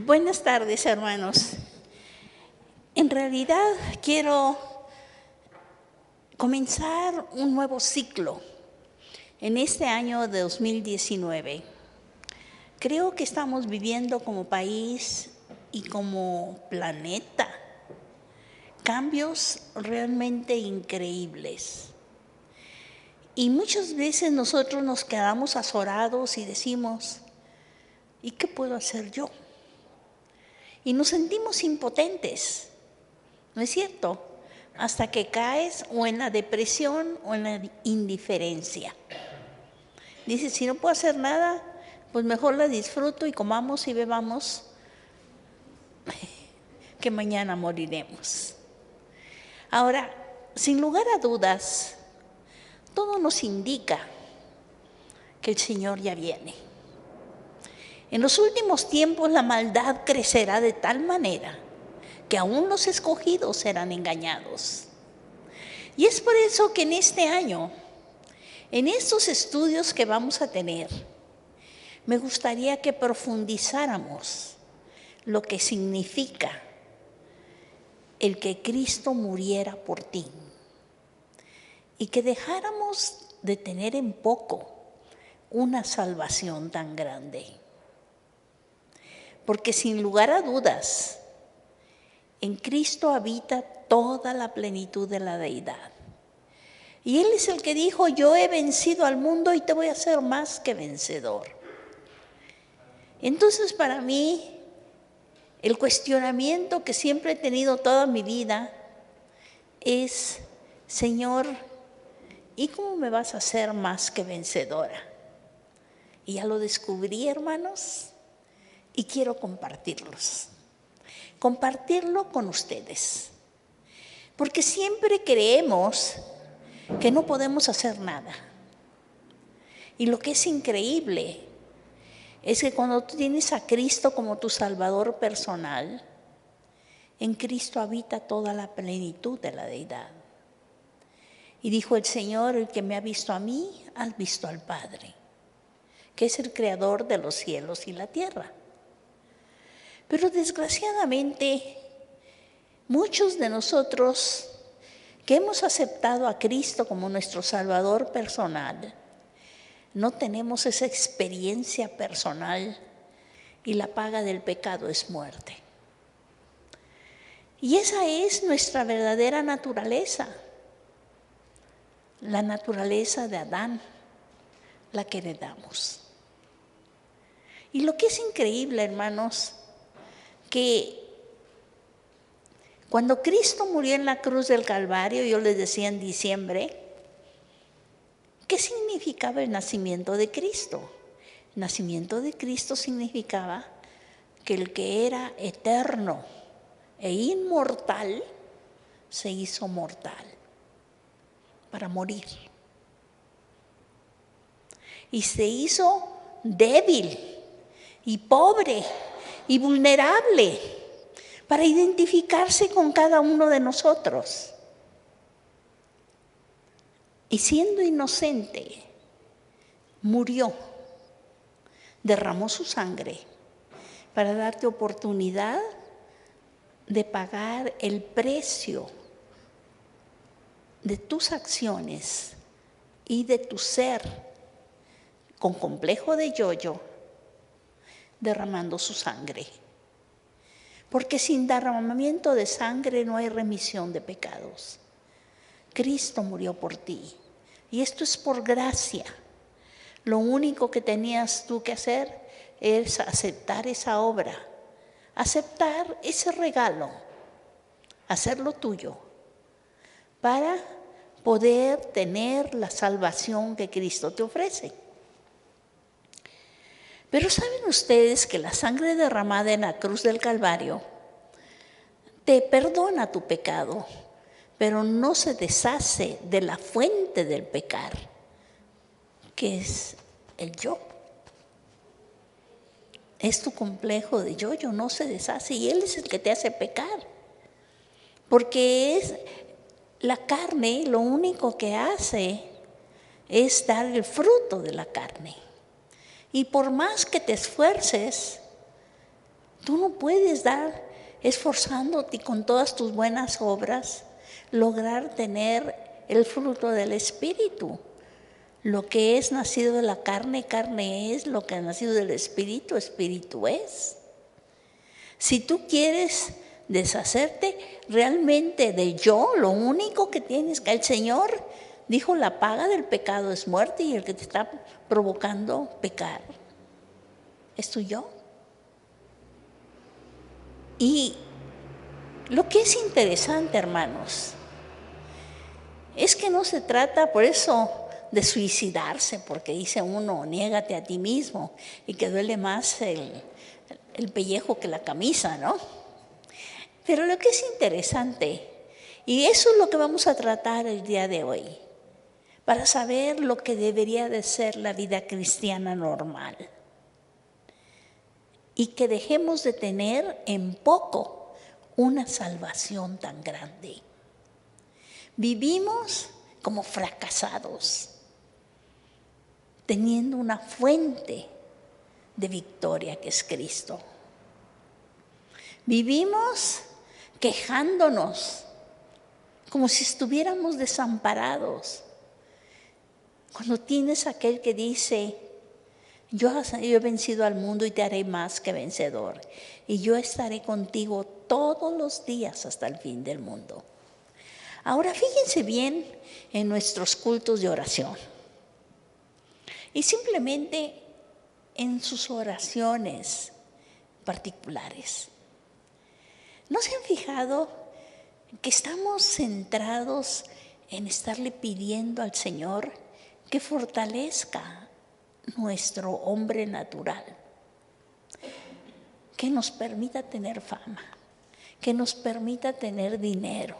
Buenas tardes, hermanos. En realidad quiero comenzar un nuevo ciclo en este año de 2019. Creo que estamos viviendo como país y como planeta cambios realmente increíbles. Y muchas veces nosotros nos quedamos azorados y decimos, ¿y qué puedo hacer yo? Y nos sentimos impotentes, ¿no es cierto? Hasta que caes o en la depresión o en la indiferencia. Dices, si no puedo hacer nada, pues mejor la disfruto y comamos y bebamos, que mañana moriremos. Ahora, sin lugar a dudas, todo nos indica que el Señor ya viene. En los últimos tiempos la maldad crecerá de tal manera que aún los escogidos serán engañados. Y es por eso que en este año, en estos estudios que vamos a tener, me gustaría que profundizáramos lo que significa el que Cristo muriera por ti y que dejáramos de tener en poco una salvación tan grande. Porque sin lugar a dudas, en Cristo habita toda la plenitud de la deidad. Y Él es el que dijo, yo he vencido al mundo y te voy a hacer más que vencedor. Entonces para mí, el cuestionamiento que siempre he tenido toda mi vida es, Señor, ¿y cómo me vas a hacer más que vencedora? Y ya lo descubrí, hermanos, y quiero compartirlo con ustedes. Porque siempre creemos que no podemos hacer nada. Y lo que es increíble es que cuando tú tienes a Cristo como tu Salvador personal, en Cristo habita toda la plenitud de la deidad. Y dijo el Señor, el que me ha visto a mí, ha visto al Padre, que es el creador de los cielos y la tierra. Pero desgraciadamente, muchos de nosotros que hemos aceptado a Cristo como nuestro Salvador personal, no tenemos esa experiencia personal y la paga del pecado es muerte. Y esa es nuestra verdadera naturaleza, la naturaleza de Adán, la que heredamos. Y lo que es increíble, hermanos, que cuando Cristo murió en la cruz del Calvario, yo les decía en diciembre, ¿qué significaba el nacimiento de Cristo? El nacimiento de Cristo significaba que el que era eterno e inmortal se hizo mortal para morir. Y se hizo débil y pobre y vulnerable para identificarse con cada uno de nosotros. Y siendo inocente, murió, derramó su sangre para darte oportunidad de pagar el precio de tus acciones y de tu ser con complejo de yo-yo, derramando su sangre. Porque sin derramamiento de sangre no hay remisión de pecados. Cristo murió por ti. Y esto es por gracia. Lo único que tenías tú que hacer es aceptar esa obra, aceptar ese regalo, hacerlo tuyo, para poder tener la salvación que Cristo te ofrece. Pero ¿saben ustedes que la sangre derramada en la cruz del Calvario te perdona tu pecado, pero no se deshace de la fuente del pecar, que es el yo? Es tu complejo de yo no se deshace y Él es el que te hace pecar. Porque es la carne, lo único que hace es dar el fruto de la carne. Y por más que te esfuerces, Tú no puedes dar esforzándote con todas tus buenas obras, lograr tener el fruto del Espíritu. Lo que es nacido de la carne, carne es; lo que ha nacido del Espíritu, Espíritu es. Si tú quieres deshacerte realmente de yo, lo único que tienes que... El Señor dijo, la paga del pecado es muerte, y el que te está provocando pecar es tu yo. Y lo que es interesante, hermanos, es que no se trata por eso de suicidarse, porque dice uno, niégate a ti mismo, y que duele más el pellejo que la camisa, ¿no? Pero lo que es interesante, y eso es lo que vamos a tratar el día de hoy, para saber lo que debería de ser la vida cristiana normal, y que dejemos de tener en poco una salvación tan grande. Vivimos como fracasados, teniendo una fuente de victoria que es Cristo. Vivimos quejándonos como si estuviéramos desamparados. Cuando tienes aquel que dice, yo he vencido al mundo y te haré más que vencedor, y yo estaré contigo todos los días hasta el fin del mundo. Ahora fíjense bien en nuestros cultos de oración y simplemente en sus oraciones particulares. ¿No se han fijado que estamos centrados en estarle pidiendo al Señor que fortalezca nuestro hombre natural, que nos permita tener fama, que nos permita tener dinero,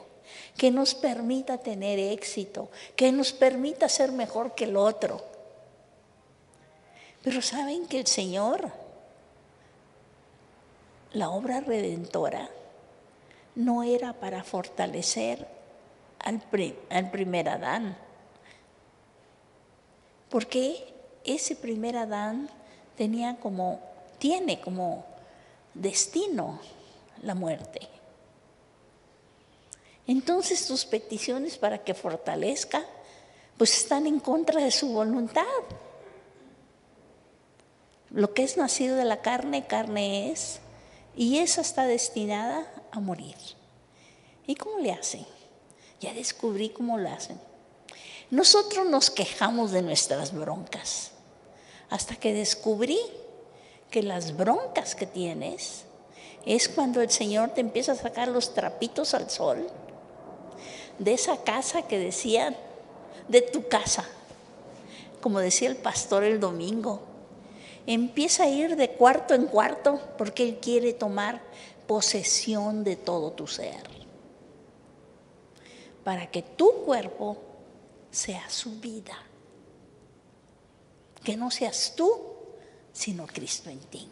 que nos permita tener éxito, que nos permita ser mejor que el otro? Pero ¿saben que el Señor, la obra redentora, no era para fortalecer al primer Adán? Porque ese primer Adán tiene como destino la muerte. Entonces tus peticiones para que fortalezca, pues están en contra de su voluntad. Lo que es nacido de la carne, carne es, y esa está destinada a morir. ¿Y cómo le hacen? Ya descubrí cómo lo hacen. Nosotros nos quejamos de nuestras broncas, hasta que descubrí que las broncas que tienes es cuando el Señor te empieza a sacar los trapitos al sol de esa casa que decían, de tu casa, como decía el pastor el domingo. Empieza a ir de cuarto en cuarto porque Él quiere tomar posesión de todo tu ser, para que tu cuerpo sea su vida, que no seas tú, sino Cristo en ti.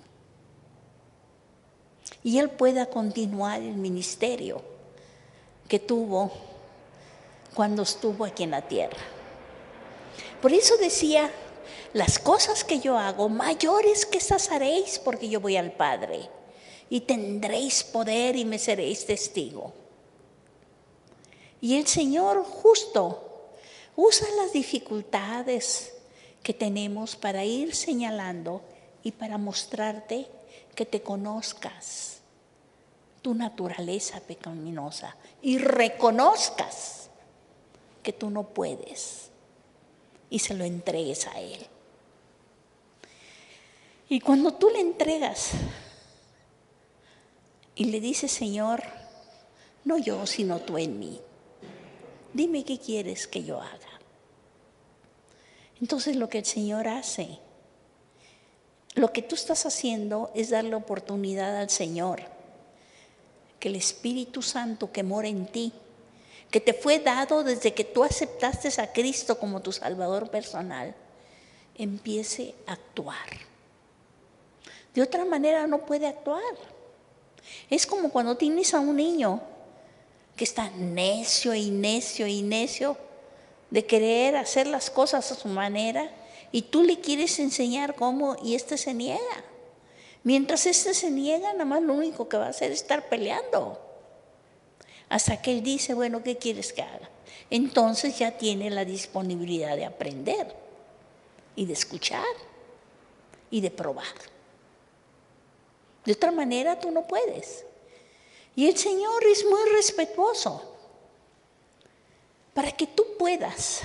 Y Él pueda continuar el ministerio que tuvo cuando estuvo aquí en la tierra. Por eso decía, las cosas que yo hago, mayores que estas haréis, porque yo voy al Padre, y tendréis poder y me seréis testigo. Y el Señor justo usa las dificultades que tenemos para ir señalando y para mostrarte que te conozcas tu naturaleza pecaminosa y reconozcas que tú no puedes y se lo entregues a Él. Y cuando tú le entregas y le dices, Señor, no yo, sino tú en mí, dime qué quieres que yo haga. Entonces lo que el Señor hace, lo que tú estás haciendo es darle oportunidad al Señor, que el Espíritu Santo que mora en ti, que te fue dado desde que tú aceptaste a Cristo como tu Salvador personal, empiece a actuar. De otra manera no puede actuar. Es como cuando tienes a un niño que está necio y necio y necio de querer hacer las cosas a su manera, y tú le quieres enseñar cómo y se niega. Mientras este se niega, nada más lo único que va a hacer es estar peleando. Hasta que él dice, bueno, ¿qué quieres que haga? Entonces ya tiene la disponibilidad de aprender y de escuchar y de probar. De otra manera tú no puedes. Y el Señor es muy respetuoso. Para que tú puedas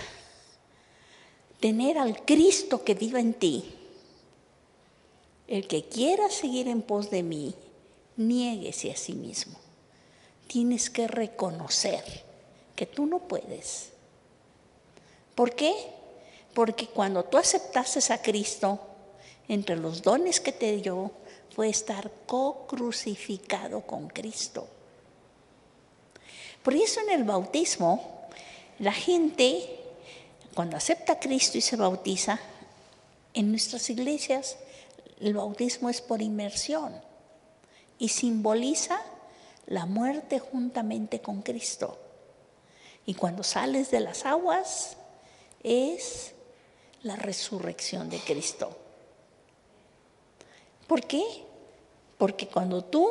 tener al Cristo que viva en ti, el que quiera seguir en pos de mí, niéguese a sí mismo. Tienes que reconocer que tú no puedes. ¿Por qué? Porque cuando tú aceptaste a Cristo, entre los dones que te dio, fue estar co-crucificado con Cristo. Por eso en el bautismo, la gente, cuando acepta a Cristo y se bautiza, en nuestras iglesias el bautismo es por inmersión y simboliza la muerte juntamente con Cristo. Y cuando sales de las aguas es la resurrección de Cristo. ¿Por qué? Porque cuando tú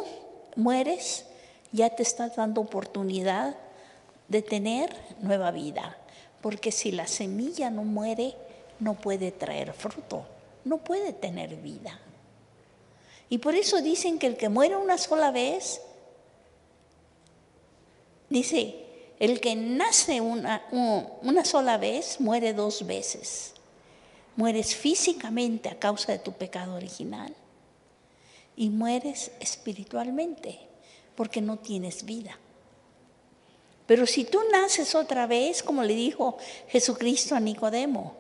mueres ya te estás dando oportunidad de tener nueva vida. Porque si la semilla no muere, no puede traer fruto, no puede tener vida. Y por eso dicen que el que muere una sola vez, dice, el que nace una sola vez, muere 2 veces. Mueres físicamente a causa de tu pecado original y mueres espiritualmente porque no tienes vida. Pero si tú naces otra vez, como le dijo Jesucristo a Nicodemo,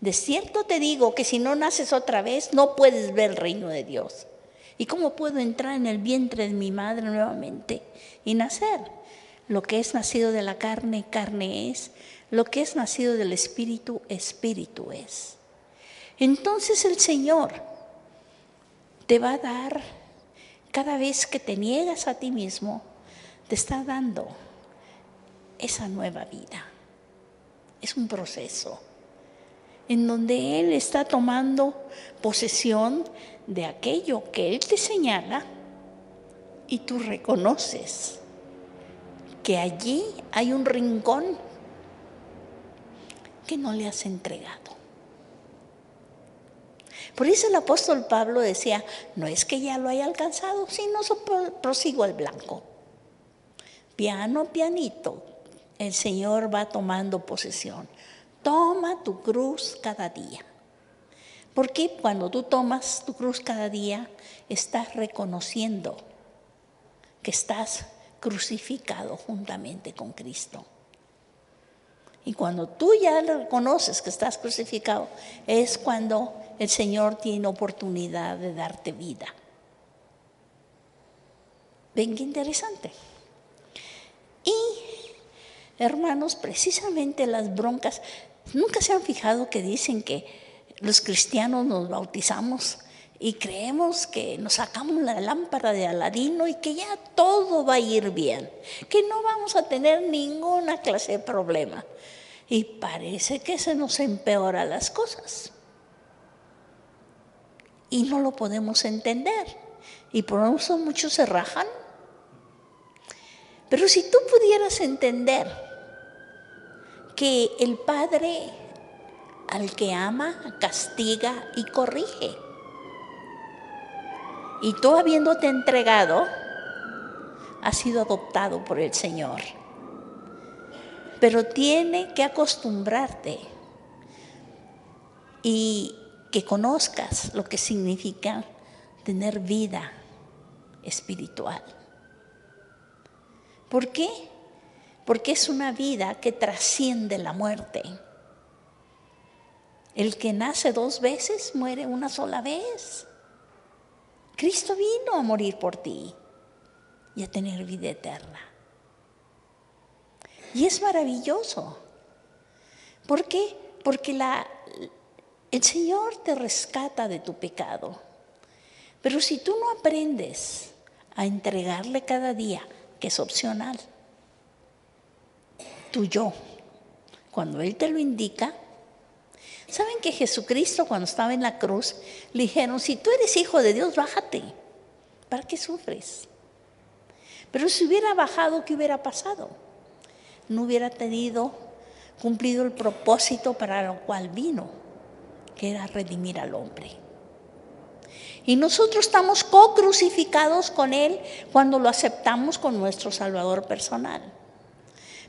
de cierto te digo que si no naces otra vez, no puedes ver el reino de Dios. ¿Y cómo puedo entrar en el vientre de mi madre nuevamente y nacer? Lo que es nacido de la carne, carne es. Lo que es nacido del Espíritu, Espíritu es. Entonces el Señor te va a dar, cada vez que te niegas a ti mismo, te está dando esa nueva vida. Es un proceso en donde Él está tomando posesión de aquello que Él te señala y tú reconoces que allí hay un rincón que no le has entregado. Por eso el apóstol Pablo decía, no es que ya lo haya alcanzado, sino prosigo al blanco. Piano, pianito, el Señor va tomando posesión. Toma tu cruz cada día. Porque cuando tú tomas tu cruz cada día, estás reconociendo que estás crucificado juntamente con Cristo. Y cuando tú ya reconoces que estás crucificado, es cuando el Señor tiene oportunidad de darte vida. ¿Ven qué interesante? Y, hermanos, precisamente las broncas, ¿nunca se han fijado que dicen que los cristianos nos bautizamos y creemos que nos sacamos la lámpara de Aladino y que ya todo va a ir bien, que no vamos a tener ninguna clase de problema? Y parece que se nos empeora las cosas. Y no lo podemos entender. Y por eso muchos se rajan. Pero si tú pudieras entender que el Padre al que ama, castiga y corrige. Y tú, habiéndote entregado, has sido adoptado por el Señor. Pero tiene que acostumbrarte y que conozcas lo que significa tener vida espiritual. ¿Por qué? Porque es una vida que trasciende la muerte. El que nace 2 veces muere una sola vez. Cristo vino a morir por ti y a tener vida eterna. Y es maravilloso. ¿Por qué? Porque el Señor te rescata de tu pecado. Pero si tú no aprendes a entregarle cada día, que es opcional, tu yo, cuando Él te lo indica, ¿Saben que Jesucristo cuando estaba en la cruz le dijeron, si tú eres hijo de Dios, bájate? ¿Para qué sufres? Pero si hubiera bajado, ¿qué hubiera pasado? No hubiera cumplido el propósito para lo cual vino, que era redimir al hombre. Y nosotros estamos co-crucificados con Él cuando lo aceptamos con nuestro Salvador personal.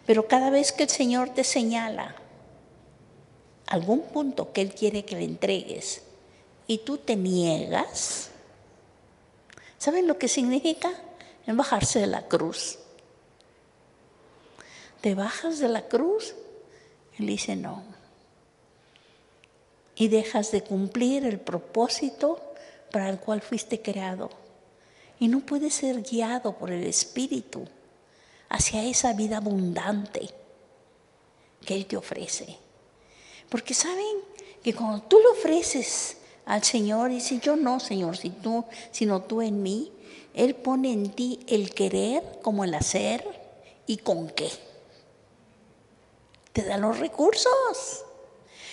Pero cada vez que el Señor te señala algún punto que Él quiere que le entregues y tú te niegas, ¿saben lo que significa? Es bajarse de la cruz. Te bajas de la cruz, Él dice no. Y dejas de cumplir el propósito para el cual fuiste creado. Y no puedes ser guiado por el Espíritu hacia esa vida abundante que Él te ofrece. Porque saben que cuando tú le ofreces al Señor y dices, yo no, Señor, sino tú en mí, Él pone en ti el querer como el hacer y con qué. Te da los recursos.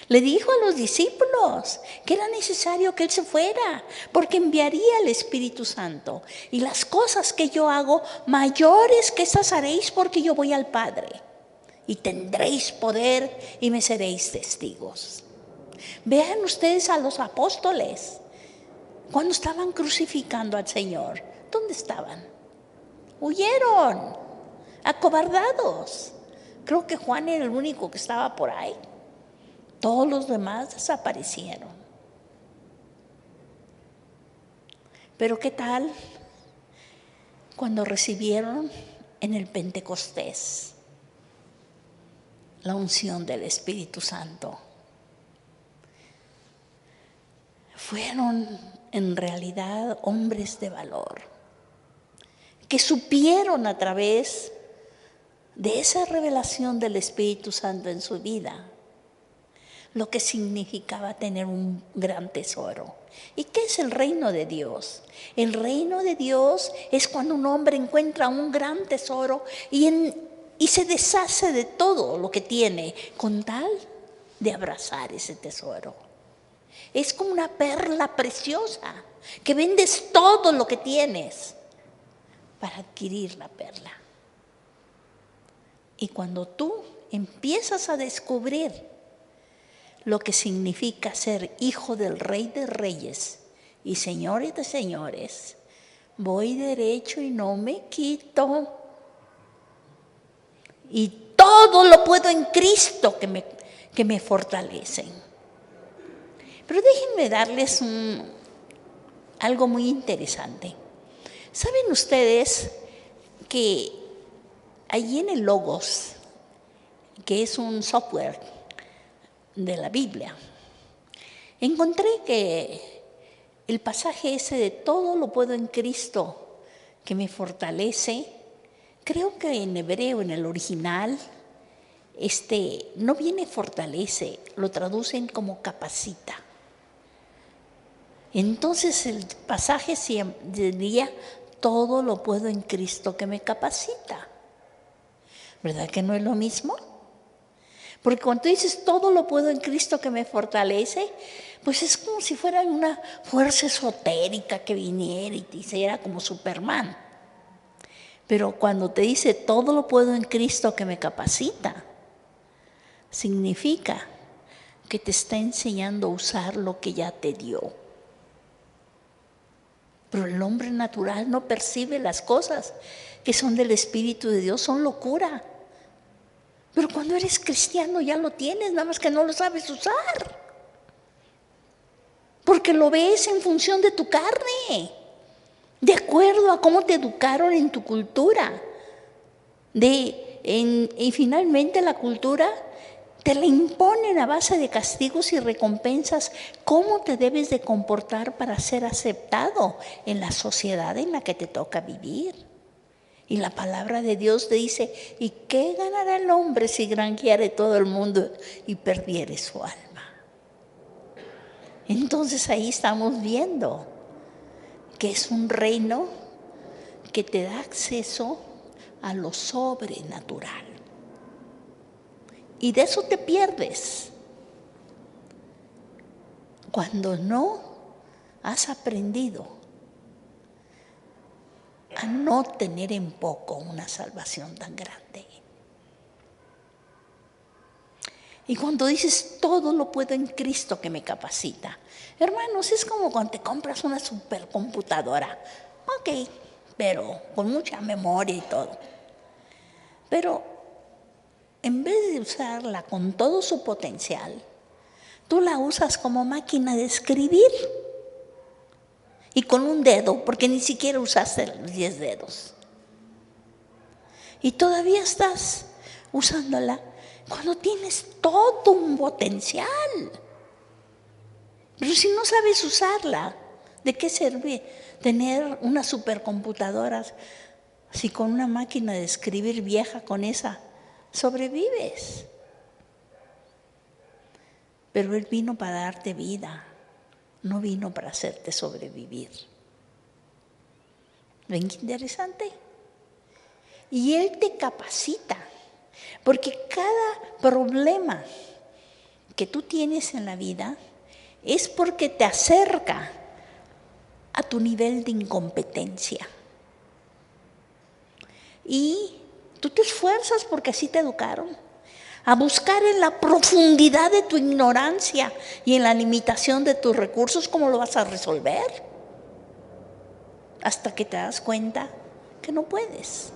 Le dijo a los discípulos que era necesario que Él se fuera, porque enviaría al Espíritu Santo. Y las cosas que yo hago, mayores que estas haréis, porque yo voy al Padre. Y tendréis poder y me seréis testigos. Vean ustedes a los apóstoles, cuando estaban crucificando al Señor, ¿dónde estaban? Huyeron, acobardados. Creo que Juan era el único que estaba por ahí. Todos los demás desaparecieron. Pero ¿qué tal cuando recibieron en el Pentecostés la unción del Espíritu Santo? Fueron en realidad hombres de valor, que supieron a través de esa revelación del Espíritu Santo en su vida lo que significaba tener un gran tesoro. ¿Y qué es el reino de Dios? El reino de Dios es cuando un hombre encuentra un gran tesoro y se deshace de todo lo que tiene con tal de abrazar ese tesoro. Es como una perla preciosa que vendes todo lo que tienes para adquirir la perla. Y cuando tú empiezas a descubrir lo que significa ser hijo del Rey de Reyes y Señores de Señores, voy derecho y no me quito. Y todo lo puedo en Cristo que me fortalece. Pero déjenme darles algo muy interesante. ¿Saben ustedes que allí en el Logos, que es un software de la Biblia, encontré que el pasaje ese de todo lo puedo en Cristo que me fortalece, creo que en hebreo, en el original, no viene fortalece, lo traducen como capacita. Entonces el pasaje diría, todo lo puedo en Cristo que me capacita. ¿Verdad que no es lo mismo? Porque cuando tú dices todo lo puedo en Cristo que me fortalece, pues es como si fuera una fuerza esotérica que viniera y te hiciera como Superman. Pero cuando te dice todo lo puedo en Cristo que me capacita, significa que te está enseñando a usar lo que ya te dio. Pero el hombre natural no percibe las cosas que son del Espíritu de Dios, son locura. Pero cuando eres cristiano ya lo tienes, nada más que no lo sabes usar. Porque lo ves en función de tu carne, de acuerdo a cómo te educaron en tu cultura. Y finalmente la cultura te la imponen a base de castigos y recompensas, cómo te debes de comportar para ser aceptado en la sociedad en la que te toca vivir. Y la palabra de Dios te dice, ¿y qué ganará el hombre si granjeare todo el mundo y perdiere su alma? Entonces ahí estamos viendo que es un reino que te da acceso a lo sobrenatural. Y de eso te pierdes cuando no has aprendido a no tener en poco una salvación tan grande. Y cuando dices, todo lo puedo en Cristo que me capacita. Hermanos, es como cuando te compras una supercomputadora. Ok, pero con mucha memoria y todo. Pero en vez de usarla con todo su potencial, tú la usas como máquina de escribir. Y con un dedo, porque ni siquiera usaste los 10 dedos. Y todavía estás usándola cuando tienes todo un potencial. Pero si no sabes usarla, ¿de qué sirve tener una supercomputadora si con una máquina de escribir vieja, con esa sobrevives? Pero Él vino para darte vida, no vino para hacerte sobrevivir. ¿Ven qué interesante? Y Él te capacita, porque cada problema que tú tienes en la vida es porque te acerca a tu nivel de incompetencia. Y tú te esfuerzas, porque así te educaron, a buscar en la profundidad de tu ignorancia y en la limitación de tus recursos cómo lo vas a resolver, hasta que te das cuenta que no puedes.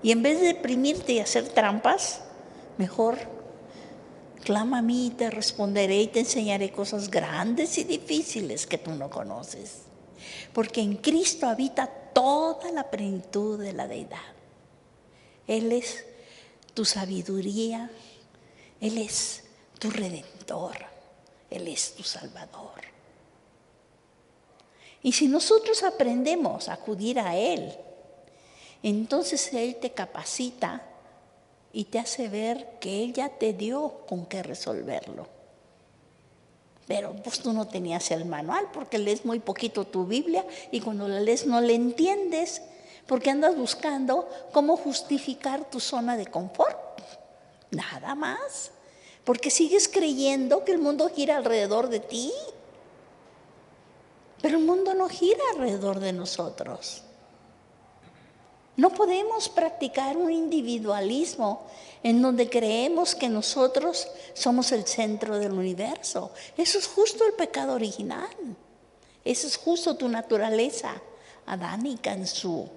Y en vez de deprimirte y hacer trampas, mejor clama a mí y te responderé y te enseñaré cosas grandes y difíciles que tú no conoces. Porque en Cristo habita toda la plenitud de la deidad. Él es tu sabiduría, Él es tu redentor, Él es tu salvador. Y si nosotros aprendemos a acudir a Él, entonces Él te capacita y te hace ver que Él ya te dio con qué resolverlo. Pero pues tú no tenías el manual, porque lees muy poquito tu Biblia y cuando la lees no la entiendes, porque andas buscando cómo justificar tu zona de confort. Nada más. Porque sigues creyendo que el mundo gira alrededor de ti. Pero el mundo no gira alrededor de nosotros. No podemos practicar un individualismo en donde creemos que nosotros somos el centro del universo. Eso es justo el pecado original. Eso es justo tu naturaleza adánica en su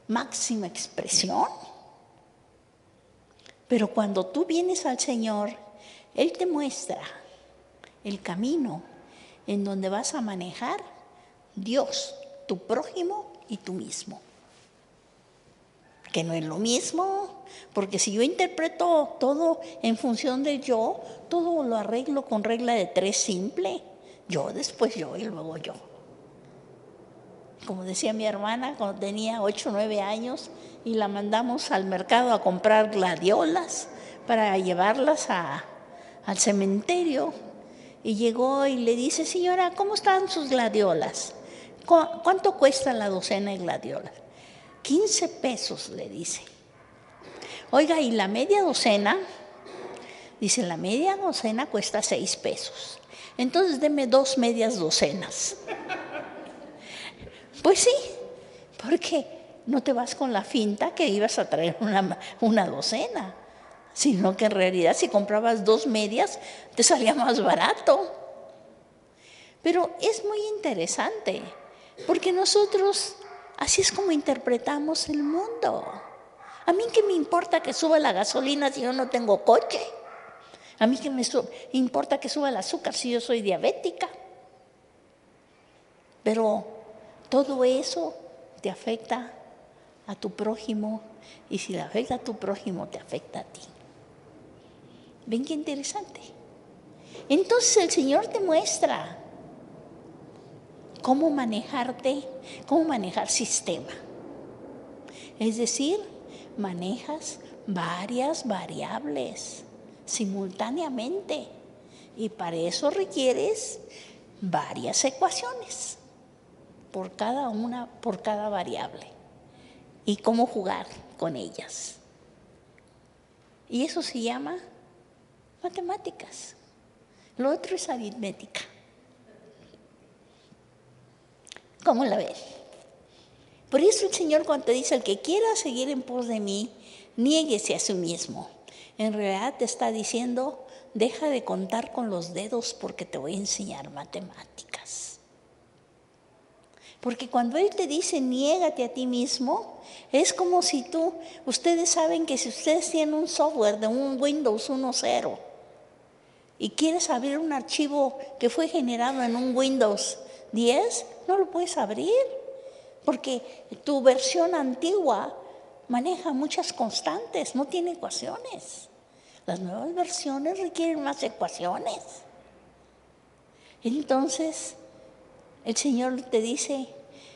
máxima expresión. Pero cuando tú vienes al Señor, Él te muestra el camino en donde vas a manejar Dios, tu prójimo y tú mismo. Que no es lo mismo, porque si yo interpreto todo en función del yo, todo lo arreglo con regla de 3 simple. Yo, después yo y luego yo. Como decía mi hermana cuando tenía 8 o 9 años y la mandamos al mercado a comprar gladiolas para llevarlas al cementerio. Y llegó y le dice, señora, ¿cómo están sus gladiolas? ¿Cuánto cuesta la docena de gladiolas? 15 pesos, le dice. Oiga, ¿y la media docena? Dice, la media docena cuesta 6 pesos. Entonces deme 2 medias docenas. Pues sí, porque no te vas con la finta que ibas a traer una docena, sino que en realidad si comprabas 2 medias te salía más barato. Pero es muy interesante, porque nosotros así es como interpretamos el mundo. A mí qué me importa que suba la gasolina si yo no tengo coche. A mí qué me importa que suba el azúcar si yo soy diabética. Pero todo eso te afecta a tu prójimo y si le afecta a tu prójimo te afecta a ti. ¿Ven qué interesante? Entonces el Señor te muestra cómo manejarte, cómo manejar sistema. Es decir, manejas varias variables simultáneamente y para eso requieres varias ecuaciones por cada variable y cómo jugar con ellas. Y eso se llama matemáticas. Lo otro es aritmética. ¿Cómo la ves? Por eso el Señor cuando te dice, el que quiera seguir en pos de mí, niéguese a sí mismo. En realidad te está diciendo, deja de contar con los dedos porque te voy a enseñar matemáticas. Porque cuando Él te dice, niégate a ti mismo, es como si ustedes saben que si ustedes tienen un software de un Windows 1.0 y quieres abrir un archivo que fue generado en un Windows 10, no lo puedes abrir, porque tu versión antigua maneja muchas constantes, no tiene ecuaciones. Las nuevas versiones requieren más ecuaciones. Entonces, el Señor te dice,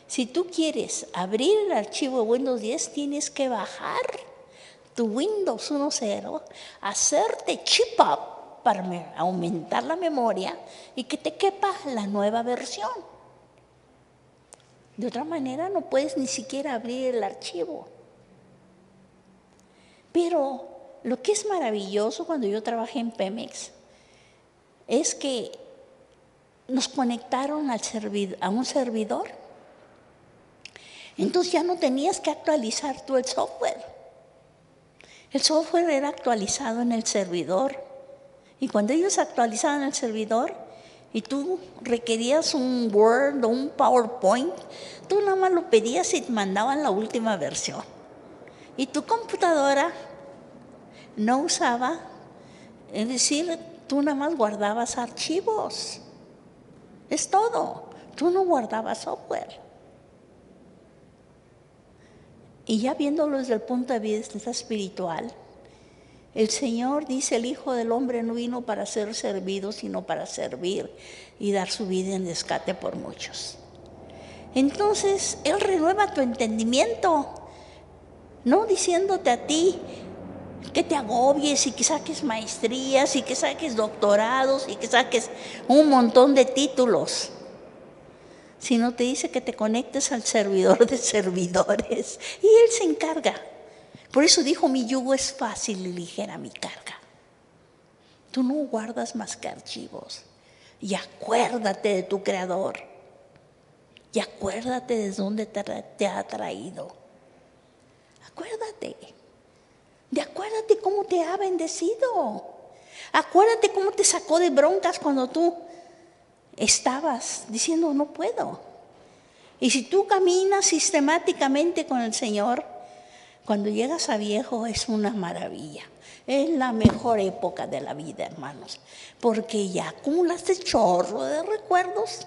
si tú quieres abrir el archivo de Windows 10, tienes que bajar tu Windows 1.0, hacerte chip up para aumentar la memoria y que te quepa la nueva versión. De otra manera no puedes ni siquiera abrir el archivo. Pero lo que es maravilloso cuando yo trabajé en Pemex es que nos conectaron a un servidor. Entonces ya no tenías que actualizar tú el software. El software era actualizado en el servidor. Y cuando ellos actualizaban el servidor y tú requerías un Word o un PowerPoint, tú nada más lo pedías y te mandaban la última versión. Y tu computadora no usaba, es decir, tú nada más guardabas archivos. Es todo. Tú no guardabas software. Y ya viéndolo desde el punto de vista espiritual, el Señor dice, el Hijo del Hombre no vino para ser servido, sino para servir y dar su vida en rescate por muchos. Entonces, Él renueva tu entendimiento, no diciéndote a ti que te agobies y que saques maestrías y que saques doctorados y que saques un montón de títulos, sino te dice que te conectes al servidor de servidores y Él se encarga. Por eso dijo, mi yugo es fácil y ligera mi carga. Tú no guardas más que archivos. Y acuérdate de tu Creador. Y acuérdate de dónde te ha traído. Acuérdate. Acuérdate cómo te ha bendecido. Acuérdate cómo te sacó de broncas cuando tú estabas diciendo no puedo. Y si tú caminas sistemáticamente con el Señor, cuando llegas a viejo es una maravilla. Es la mejor época de la vida, hermanos, porque ya acumulaste chorro de recuerdos.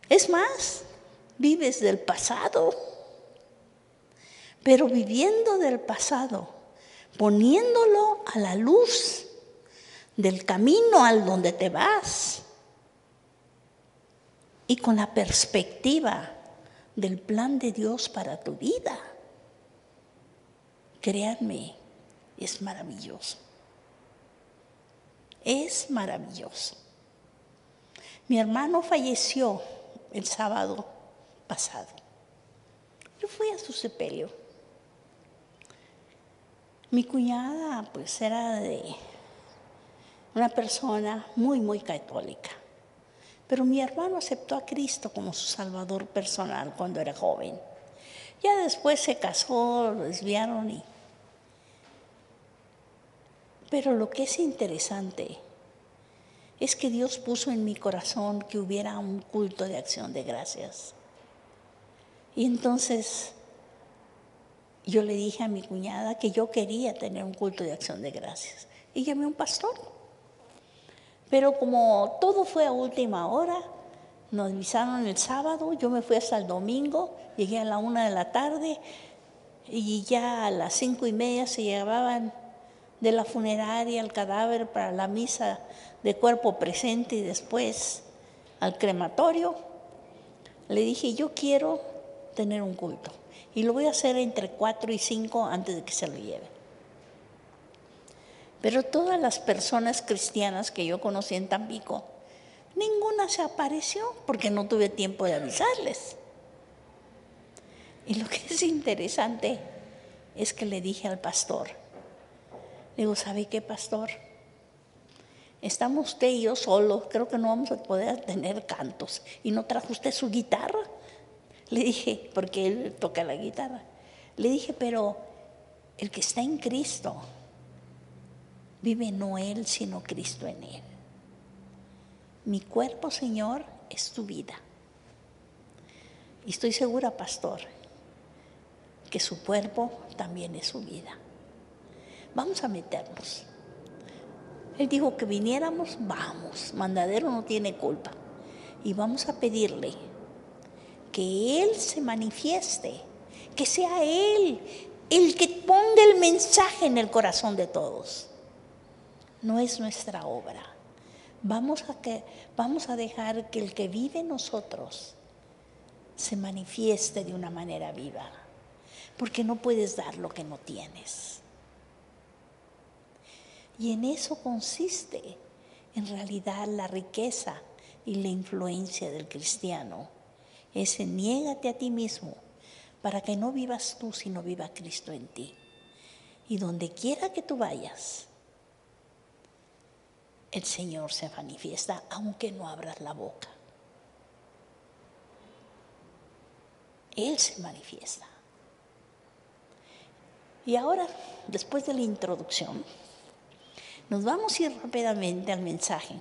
Es más, vives del pasado, pero viviendo del pasado, poniéndolo a la luz del camino al donde te vas y con la perspectiva del plan de Dios para tu vida. Créanme, es maravilloso. Es maravilloso. Mi hermano falleció el sábado pasado. Yo fui a su sepelio. Mi cuñada, pues, era de una persona muy, muy católica. Pero mi hermano aceptó a Cristo como su salvador personal cuando era joven. Ya después se casó, lo desviaron Pero lo que es interesante es que Dios puso en mi corazón que hubiera un culto de acción de gracias. Y entonces yo le dije a mi cuñada que yo quería tener un culto de acción de gracias. Y llamé a un pastor. Pero como todo fue a última hora, nos avisaron el sábado, yo me fui hasta el domingo, llegué a la 1 de la tarde y ya a las 5:30 se llevaban de la funeraria el cadáver para la misa de cuerpo presente y después al crematorio. Le dije, yo quiero tener un culto y lo voy a hacer entre 4 y 5 antes de que se lo lleven. Pero todas las personas cristianas que yo conocí en Tampico, ninguna se apareció porque no tuve tiempo de avisarles. Y lo que es interesante es que le dije al pastor, le digo, ¿sabe qué, pastor? estamos usted y yo solos, creo que no vamos a poder tener cantos. ¿Y no trajo usted su guitarra? Le dije, porque él toca la guitarra. Le dije, pero el que está en Cristo, vive no él, sino Cristo en él. Mi cuerpo, Señor, es tu vida. Y estoy segura, pastor, que su cuerpo también es su vida. Vamos a meternos. Él dijo que viniéramos, vamos. Mandadero no tiene culpa. Y vamos a pedirle que Él se manifieste, que sea Él el que ponga el mensaje en el corazón de todos. No es nuestra obra. Vamos a dejar que el que vive en nosotros se manifieste de una manera viva, porque no puedes dar lo que no tienes. Y en eso consiste, en realidad, la riqueza y la influencia del cristiano. Ese niégate a ti mismo, para que no vivas tú, sino viva Cristo en ti. Y donde quiera que tú vayas, el Señor se manifiesta, aunque no abras la boca. Él se manifiesta. Y ahora, después de la introducción, nos vamos a ir rápidamente al mensaje,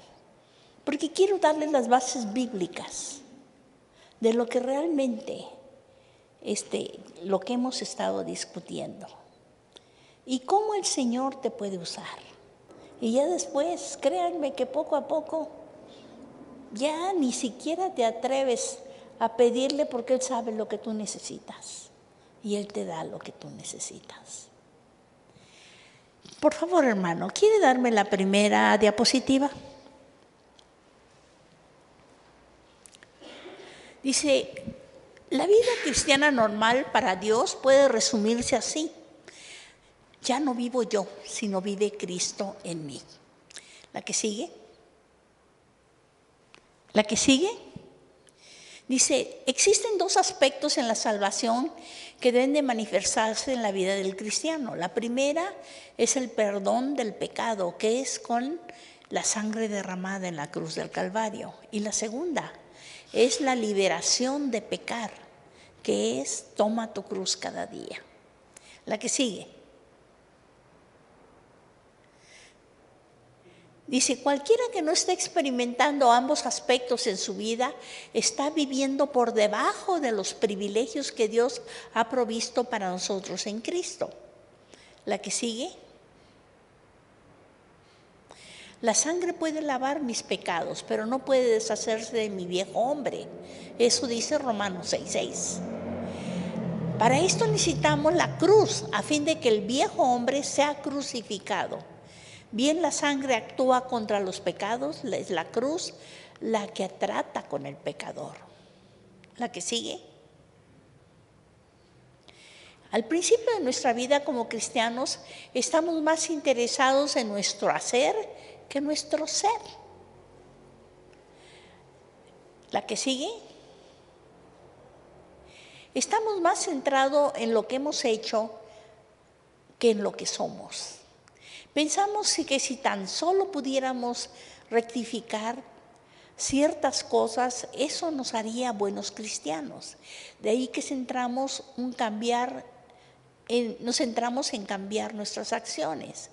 porque quiero darles las bases bíblicas de lo que realmente, lo que hemos estado discutiendo y cómo el Señor te puede usar. Y ya después, créanme que poco a poco, ya ni siquiera te atreves a pedirle, porque Él sabe lo que tú necesitas y Él te da lo que tú necesitas. Por favor, hermano, ¿quiere darme la primera diapositiva? Dice, la vida cristiana normal para Dios puede resumirse así. Ya no vivo yo, sino vive Cristo en mí. ¿La que sigue? ¿La que sigue? Dice, existen dos aspectos en la salvación que deben de manifestarse en la vida del cristiano. La primera es el perdón del pecado, que es con la sangre derramada en la cruz del Calvario. Y la segunda es la liberación de pecar, que es toma tu cruz cada día. La que sigue. Dice, cualquiera que no esté experimentando ambos aspectos en su vida está viviendo por debajo de los privilegios que Dios ha provisto para nosotros en Cristo. La que sigue. La sangre puede lavar mis pecados, pero no puede deshacerse de mi viejo hombre. Eso dice Romanos 6:6. Para esto necesitamos la cruz, a fin de que el viejo hombre sea crucificado. Bien, la sangre actúa contra los pecados, es la cruz la que trata con el pecador. La que sigue. Al principio de nuestra vida como cristianos estamos más interesados en nuestro hacer que en nuestro ser. La que sigue. Estamos más centrados en lo que hemos hecho que en lo que somos. Pensamos que si tan solo pudiéramos rectificar ciertas cosas, eso nos haría buenos cristianos. De ahí que nos centramos en cambiar nuestras acciones.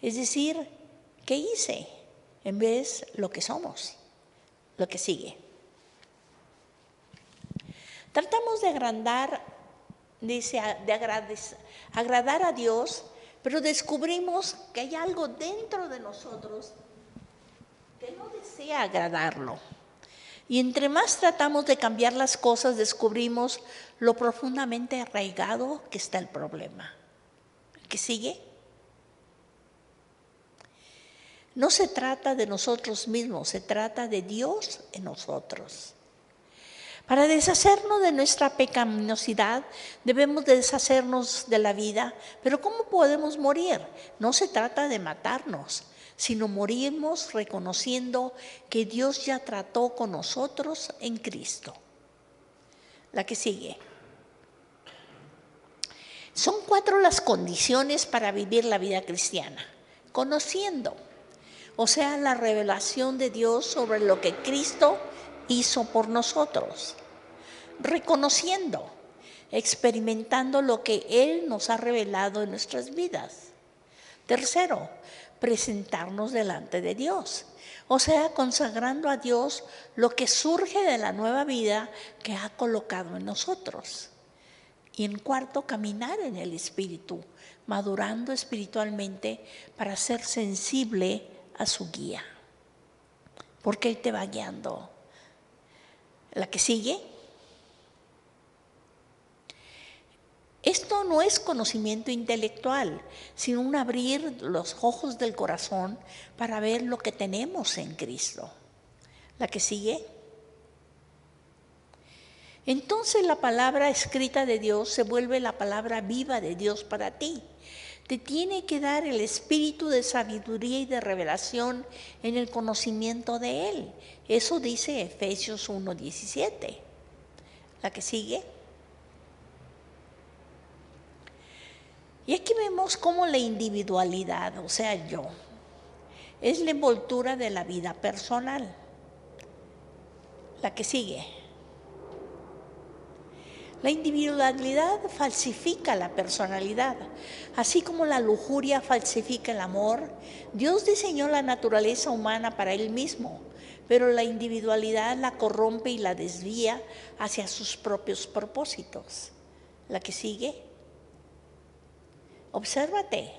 Es decir, ¿qué hice? En vez de lo que somos. Lo que sigue. Tratamos de agradar a Dios, pero descubrimos que hay algo dentro de nosotros que no desea agradarlo. Y entre más tratamos de cambiar las cosas, descubrimos lo profundamente arraigado que está el problema. ¿Qué sigue? No se trata de nosotros mismos, se trata de Dios en nosotros. Para deshacernos de nuestra pecaminosidad, debemos de deshacernos de la vida. Pero ¿cómo podemos morir? No se trata de matarnos, sino morimos reconociendo que Dios ya trató con nosotros en Cristo. La que sigue. Son 4 las condiciones para vivir la vida cristiana. Conociendo. o sea, la revelación de Dios sobre lo que Cristo hizo por nosotros, reconociendo, experimentando lo que Él nos ha revelado en nuestras vidas. Tercero, presentarnos delante de Dios, o sea, consagrando a Dios lo que surge de la nueva vida que ha colocado en nosotros. Y en cuarto, caminar en el Espíritu, madurando espiritualmente para ser sensible a su guía, porque Él te va guiando. La que sigue. Esto no es conocimiento intelectual, sino un abrir los ojos del corazón para ver lo que tenemos en Cristo. La que sigue. Entonces la palabra escrita de Dios se vuelve la palabra viva de Dios para ti. Te tiene que dar el espíritu de sabiduría y de revelación en el conocimiento de Él. Eso dice Efesios 1:17. La que sigue. Y aquí vemos cómo la individualidad, o sea, yo, es la envoltura de la vida personal. La que sigue. La individualidad falsifica la personalidad, así como la lujuria falsifica el amor. Dios diseñó la naturaleza humana para Él mismo, pero la individualidad la corrompe y la desvía hacia sus propios propósitos. La que sigue. Obsérvate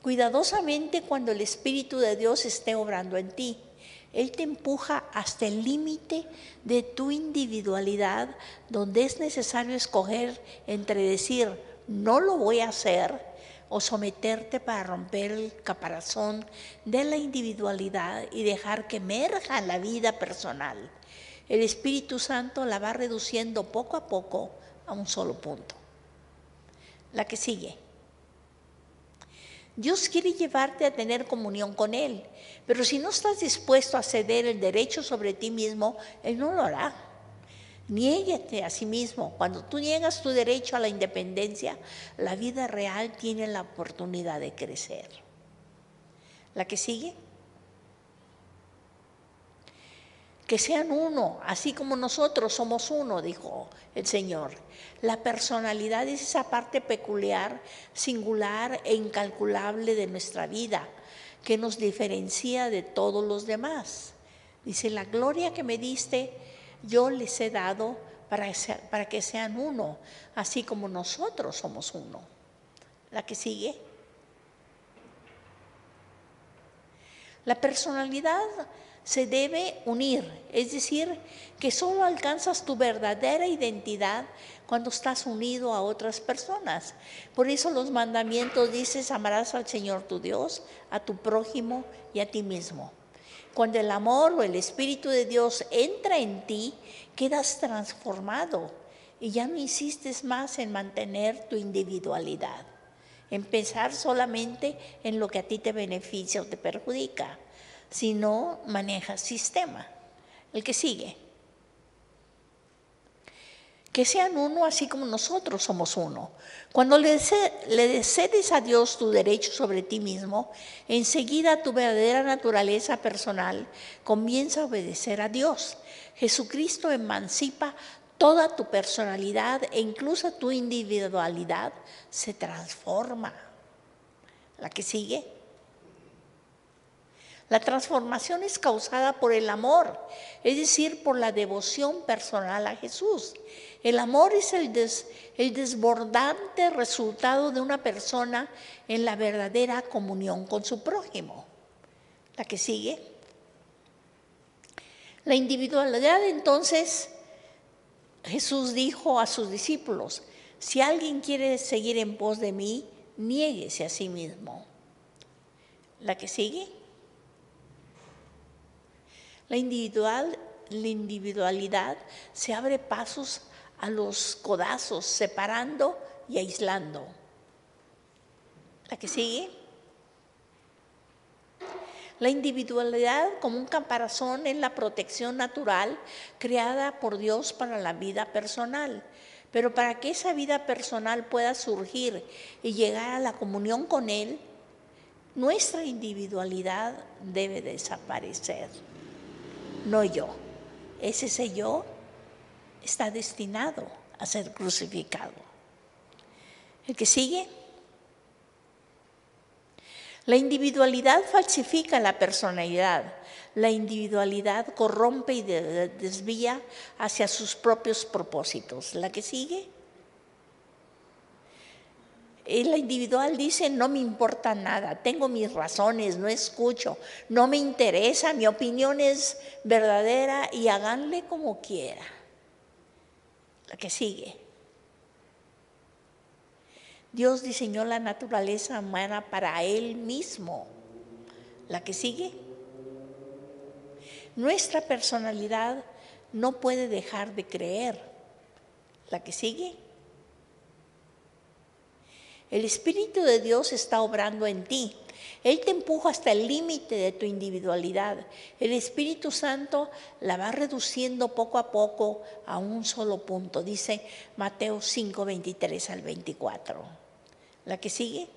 cuidadosamente cuando el Espíritu de Dios esté obrando en ti. Él te empuja hasta el límite de tu individualidad, donde es necesario escoger entre decir, no lo voy a hacer, o someterte para romper el caparazón de la individualidad y dejar que emerja la vida personal. El Espíritu Santo la va reduciendo poco a poco a un solo punto. La que sigue. Dios quiere llevarte a tener comunión con Él, pero si no estás dispuesto a ceder el derecho sobre ti mismo, Él no lo hará. Niéguete a sí mismo. Cuando tú niegas tu derecho a la independencia, la vida real tiene la oportunidad de crecer. ¿La que sigue? Que sean uno, así como nosotros somos uno, dijo el Señor. La personalidad es esa parte peculiar, singular e incalculable de nuestra vida, que nos diferencia de todos los demás. Dice, la gloria que me diste, yo les he dado para que sean uno, así como nosotros somos uno. ¿La que sigue? La personalidad se debe unir, es decir, que solo alcanzas tu verdadera identidad cuando estás unido a otras personas. Por eso los mandamientos dices, amarás al Señor tu Dios, a tu prójimo y a ti mismo. Cuando el amor o el Espíritu de Dios entra en ti, quedas transformado y ya no insistes más en mantener tu individualidad, en pensar solamente en lo que a ti te beneficia o te perjudica, sino manejas sistema. El que sigue. Que sean uno así como nosotros somos uno. Cuando le cedes a Dios tu derecho sobre ti mismo, enseguida tu verdadera naturaleza personal comienza a obedecer a Dios. Jesucristo emancipa toda tu personalidad e incluso tu individualidad se transforma. ¿La que sigue? La transformación es causada por el amor, es decir, por la devoción personal a Jesús. El amor es el desbordante resultado de una persona en la verdadera comunión con su prójimo. ¿La que sigue? La individualidad, entonces, Jesús dijo a sus discípulos, si alguien quiere seguir en pos de mí, niéguese a sí mismo. ¿La que sigue? La individualidad se abre pasos a los codazos, separando y aislando. ¿La que sigue? La individualidad como un caparazón es la protección natural creada por Dios para la vida personal. Pero para que esa vida personal pueda surgir y llegar a la comunión con Él, Nuestra individualidad debe desaparecer, no yo. Ese yo está destinado a ser crucificado. ¿El que sigue? La individualidad falsifica la personalidad. La individualidad corrompe y desvía hacia sus propios propósitos. ¿La que sigue? La individual dice, no me importa nada, tengo mis razones, no escucho, no me interesa, mi opinión es verdadera y háganle como quiera. La que sigue. Dios diseñó la naturaleza humana para Él mismo. La que sigue. Nuestra personalidad no puede dejar de creer. La que sigue. El Espíritu de Dios está obrando en ti. Él te empuja hasta el límite de tu individualidad. El Espíritu Santo la va reduciendo poco a poco a un solo punto. Dice Mateo 5, 23 al 24. ¿La que sigue?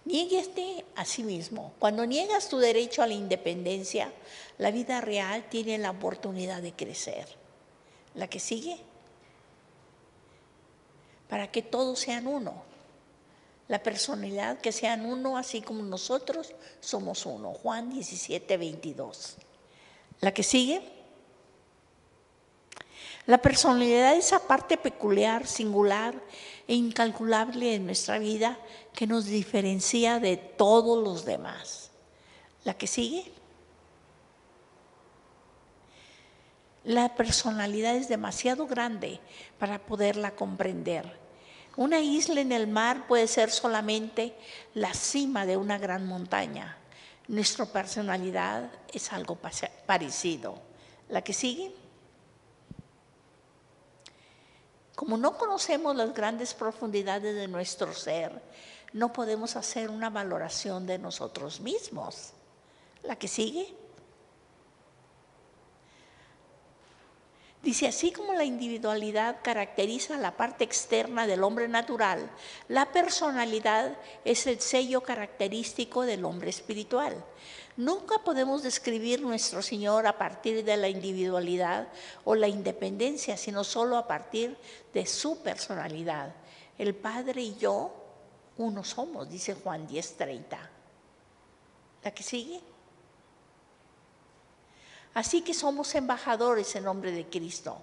Niéguete a sí mismo. Cuando niegas tu derecho a la independencia, la vida real tiene la oportunidad de crecer. ¿La que sigue? Para que todos sean uno. La personalidad, que sean uno, así como nosotros somos uno. Juan 17, 22. ¿La que sigue? La personalidad es esa parte peculiar, singular e incalculable en nuestra vida que nos diferencia de todos los demás. ¿La que sigue? La personalidad es demasiado grande para poderla comprender. Una isla en el mar puede ser solamente la cima de una gran montaña. Nuestra personalidad es algo parecido. ¿La que sigue? Como no conocemos las grandes profundidades de nuestro ser, no podemos hacer una valoración de nosotros mismos. ¿La que sigue? Dice, así como la individualidad caracteriza la parte externa del hombre natural, la personalidad es el sello característico del hombre espiritual. Nunca podemos describir nuestro Señor a partir de la individualidad o la independencia, sino solo a partir de su personalidad. El Padre y yo, uno somos, dice Juan 10:30. ¿La que sigue? Así que somos embajadores en nombre de Cristo.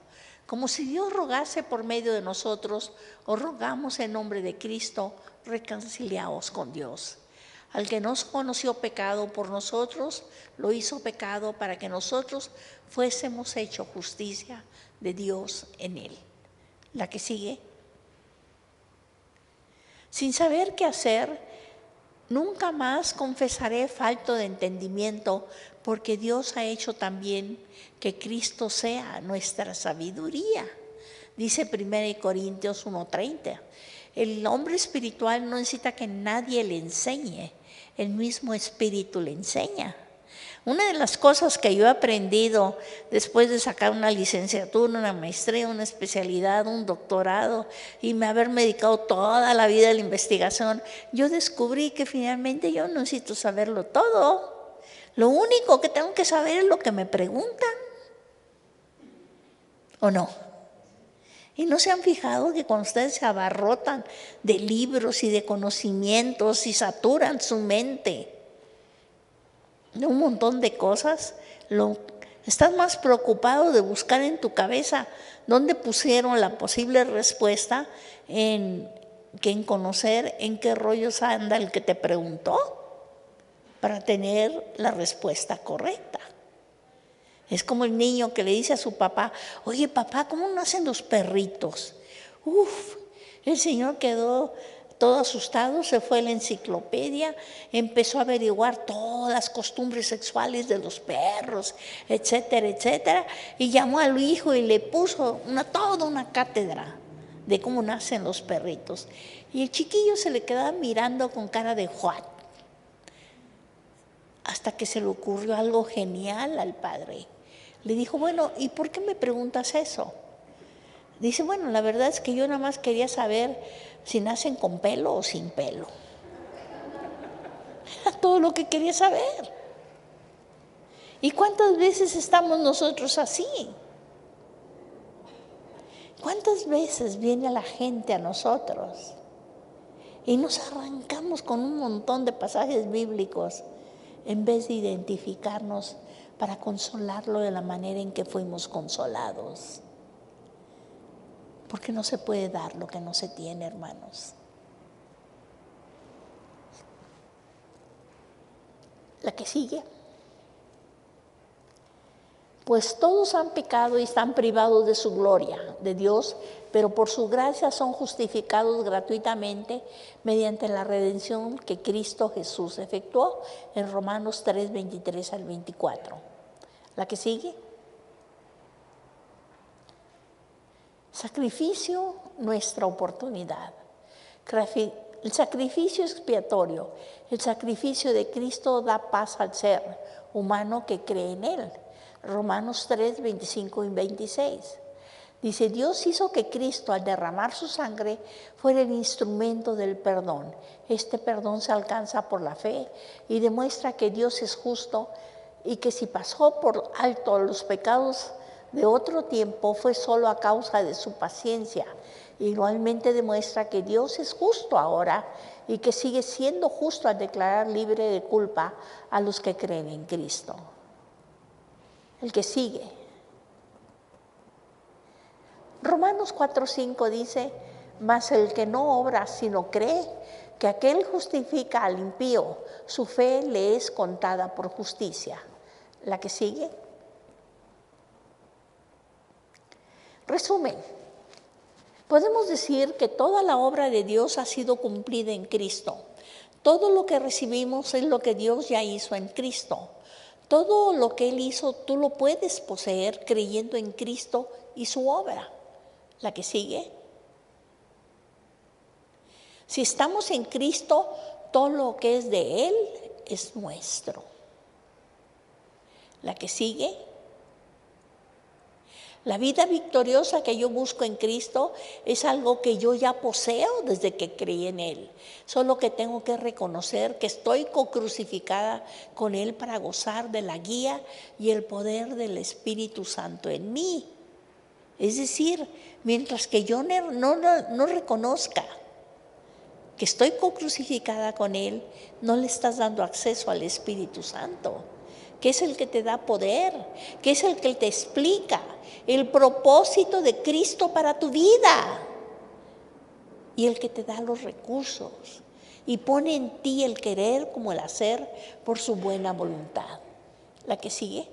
Como si Dios rogase por medio de nosotros, o rogamos en nombre de Cristo, reconciliaos con Dios. Al que nos conoció pecado por nosotros, lo hizo pecado para que nosotros fuésemos hecho justicia de Dios en él. La que sigue. Sin saber qué hacer, nunca más confesaré falto de entendimiento, porque Dios ha hecho también que Cristo sea nuestra sabiduría. Dice 1 Corintios 1:30. El hombre espiritual no necesita que nadie le enseñe, el mismo Espíritu le enseña. Una de las cosas que yo he aprendido después de sacar una licenciatura, una maestría, una especialidad, un doctorado y haberme dedicado toda la vida a la investigación, yo descubrí que finalmente yo no necesito saberlo todo. Lo único que tengo que saber es lo que me preguntan. ¿O no? Y no se han fijado que cuando ustedes se abarrotan de libros y de conocimientos y saturan su mente de un montón de cosas, estás más preocupado de buscar en tu cabeza dónde pusieron la posible respuesta que en conocer en qué rollos anda el que te preguntó para tener la respuesta correcta. Es como el niño que le dice a su papá, oye papá, ¿cómo nacen los perritos? El señor quedó todo asustado, se fue a la enciclopedia, empezó a averiguar todas las costumbres sexuales de los perros, etcétera, etcétera, y llamó al hijo y le puso toda una cátedra de cómo nacen los perritos. Y el chiquillo se le quedaba mirando con cara de what, hasta que se le ocurrió algo genial al padre. Le dijo, bueno, ¿y por qué me preguntas eso? Dice, bueno, la verdad es que yo nada más quería saber si nacen con pelo o sin pelo. Era todo lo que quería saber. ¿Y cuántas veces estamos nosotros así? ¿Cuántas veces viene la gente a nosotros y nos arrancamos con un montón de pasajes bíblicos en vez de identificarnos para consolarlo de la manera en que fuimos consolados? Porque no se puede dar lo que no se tiene, hermanos. La que sigue. Pues todos han pecado y están privados de su gloria, de Dios, pero por su gracia son justificados gratuitamente mediante la redención que Cristo Jesús efectuó en Romanos 3, 23 al 24. La que sigue. Sacrificio, nuestra oportunidad. El sacrificio expiatorio, el sacrificio de Cristo da paz al ser humano que cree en Él. Romanos 3, 25 y 26. Dice, Dios hizo que Cristo, al derramar su sangre, fuera el instrumento del perdón. Este perdón se alcanza por la fe y demuestra que Dios es justo y que si pasó por alto los pecados de otro tiempo fue solo a causa de su paciencia. Igualmente demuestra que Dios es justo ahora y que sigue siendo justo al declarar libre de culpa a los que creen en Cristo. El que sigue. Romanos 4:5 dice, mas el que no obra sino cree que aquel justifica al impío, su fe le es contada por justicia. La que sigue. Resumen, podemos decir que toda la obra de Dios ha sido cumplida en Cristo. Todo lo que recibimos es lo que Dios ya hizo en Cristo. Todo lo que Él hizo, tú lo puedes poseer creyendo en Cristo y su obra. La que sigue. Si estamos en Cristo, todo lo que es de Él es nuestro. La que sigue. La vida victoriosa que yo busco en Cristo es algo que yo ya poseo desde que creí en Él. Solo que tengo que reconocer que estoy co-crucificada con Él para gozar de la guía y el poder del Espíritu Santo en mí. Es decir, mientras que yo no reconozca que estoy co-crucificada con Él, no le estás dando acceso al Espíritu Santo, que es el que te da poder, que es el que te explica el propósito de Cristo para tu vida y el que te da los recursos y pone en ti el querer como el hacer por su buena voluntad. La que sigue.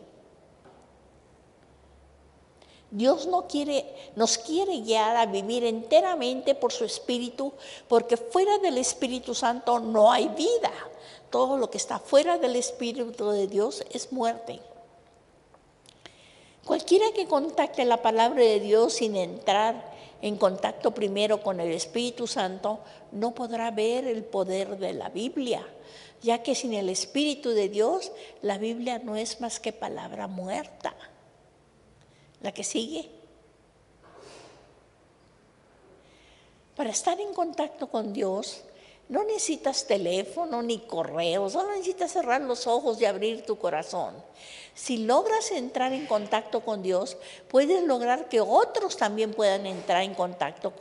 Dios nos quiere guiar a vivir enteramente por su Espíritu, porque fuera del Espíritu Santo no hay vida. Todo lo que está fuera del Espíritu de Dios es muerte. Cualquiera que contacte la palabra de Dios sin entrar en contacto primero con el Espíritu Santo no podrá ver el poder de la Biblia, ya que sin el Espíritu de Dios la Biblia no es más que palabra muerta. La que sigue. Para estar en contacto con Dios no necesitas teléfono ni correo, solo necesitas cerrar los ojos y abrir tu corazón. Si logras entrar en contacto con Dios, puedes lograr que otros también puedan entrar en contacto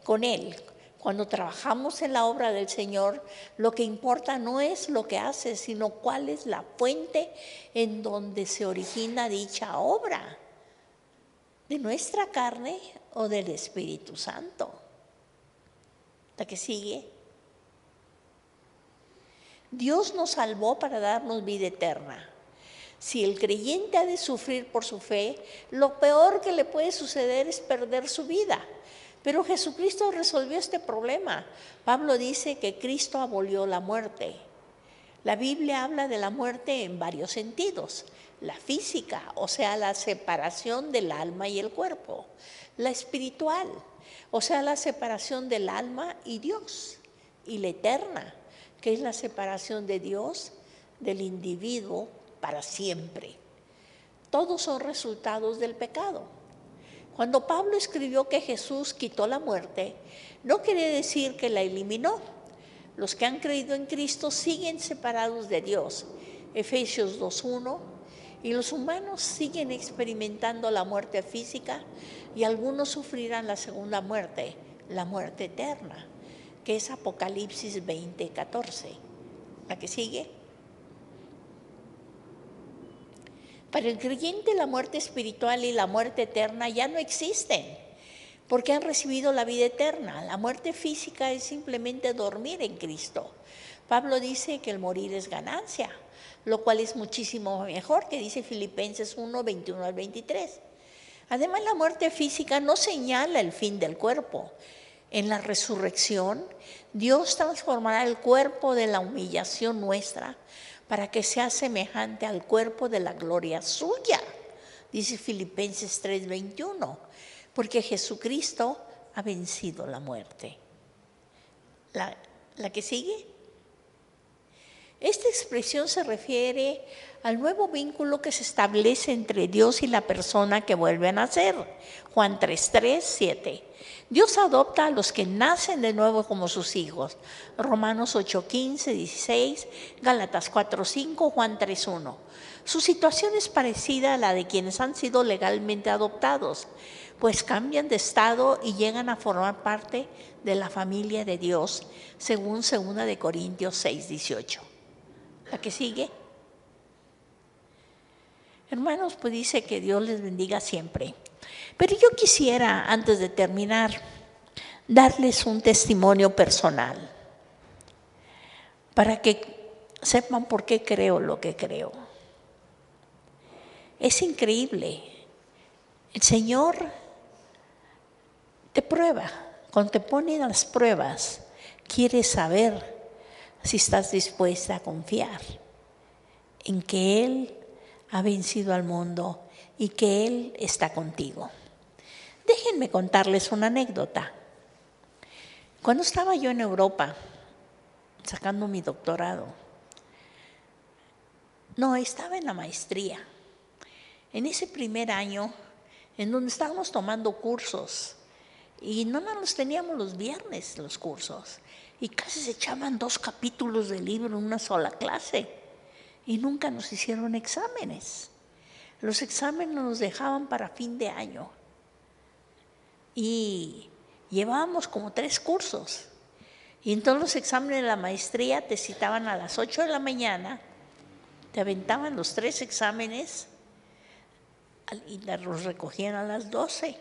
con Él. Cuando trabajamos en la obra del Señor, lo que importa no es lo que haces, sino cuál es la fuente en donde se origina dicha obra. ¿De nuestra carne o del Espíritu Santo? La que sigue. Dios nos salvó para darnos vida eterna. Si el creyente ha de sufrir por su fe, lo peor que le puede suceder es perder su vida. Pero Jesucristo resolvió este problema. Pablo dice que Cristo abolió la muerte. La Biblia habla de la muerte en varios sentidos. La física, o sea, la separación del alma y el cuerpo. La espiritual, o sea, la separación del alma y Dios. Y la eterna, que es la separación de Dios del individuo para siempre. Todos son resultados del pecado. Cuando Pablo escribió que Jesús quitó la muerte, no quiere decir que la eliminó. Los que han creído en Cristo siguen separados de Dios, Efesios 2:1, y los humanos siguen experimentando la muerte física y algunos sufrirán la segunda muerte, la muerte eterna, que es Apocalipsis 20:14. ¿La que sigue? Para el creyente la muerte espiritual y la muerte eterna ya no existen, porque han recibido la vida eterna. La muerte física es simplemente dormir en Cristo. Pablo dice que el morir es ganancia, lo cual es muchísimo mejor, que dice Filipenses 1:21 al 23. Además, la muerte física no señala el fin del cuerpo. En la resurrección, Dios transformará el cuerpo de la humillación nuestra para que sea semejante al cuerpo de la gloria suya, dice Filipenses 3:21, porque Jesucristo ha vencido la muerte. ¿La que sigue? Esta expresión se refiere al nuevo vínculo que se establece entre Dios y la persona que vuelve a nacer. Juan 3:3, 7. Dios adopta a los que nacen de nuevo como sus hijos. Romanos 8:15, 16, Gálatas 4:5, Juan 3:1. Su situación es parecida a la de quienes han sido legalmente adoptados, pues cambian de estado y llegan a formar parte de la familia de Dios, según 2 Corintios 6:18. ¿La que sigue? Hermanos, pues dice que Dios les bendiga siempre. Pero yo quisiera, antes de terminar, darles un testimonio personal para que sepan por qué creo lo que creo. Es increíble. El Señor te prueba. Cuando te ponen las pruebas, quiere saber si estás dispuesta a confiar en que Él ha vencido al mundo y que Él está contigo. Déjenme contarles una anécdota. Cuando estaba yo en Europa, sacando mi doctorado, estaba en la maestría. En ese primer año, en donde estábamos tomando cursos, y no los teníamos los viernes los cursos, y casi se echaban 2 capítulos de libro en una sola clase, y nunca nos hicieron exámenes. Los exámenes nos dejaban para fin de año, y llevábamos como 3 cursos, y entonces los exámenes de la maestría te citaban a las 8 de la mañana, te aventaban los 3 exámenes y los recogían a las 12.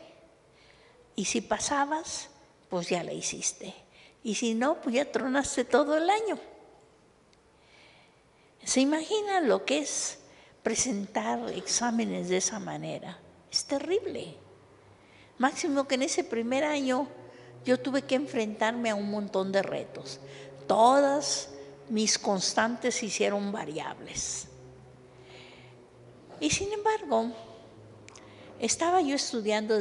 Y si pasabas, pues ya la hiciste. Y si no, pues ya tronaste todo el año. ¿Se imaginan lo que es presentar exámenes de esa manera? Es terrible. Máximo que en ese primer año yo tuve que enfrentarme a un montón de retos. Todas mis constantes se hicieron variables. Y sin embargo, estaba yo estudiando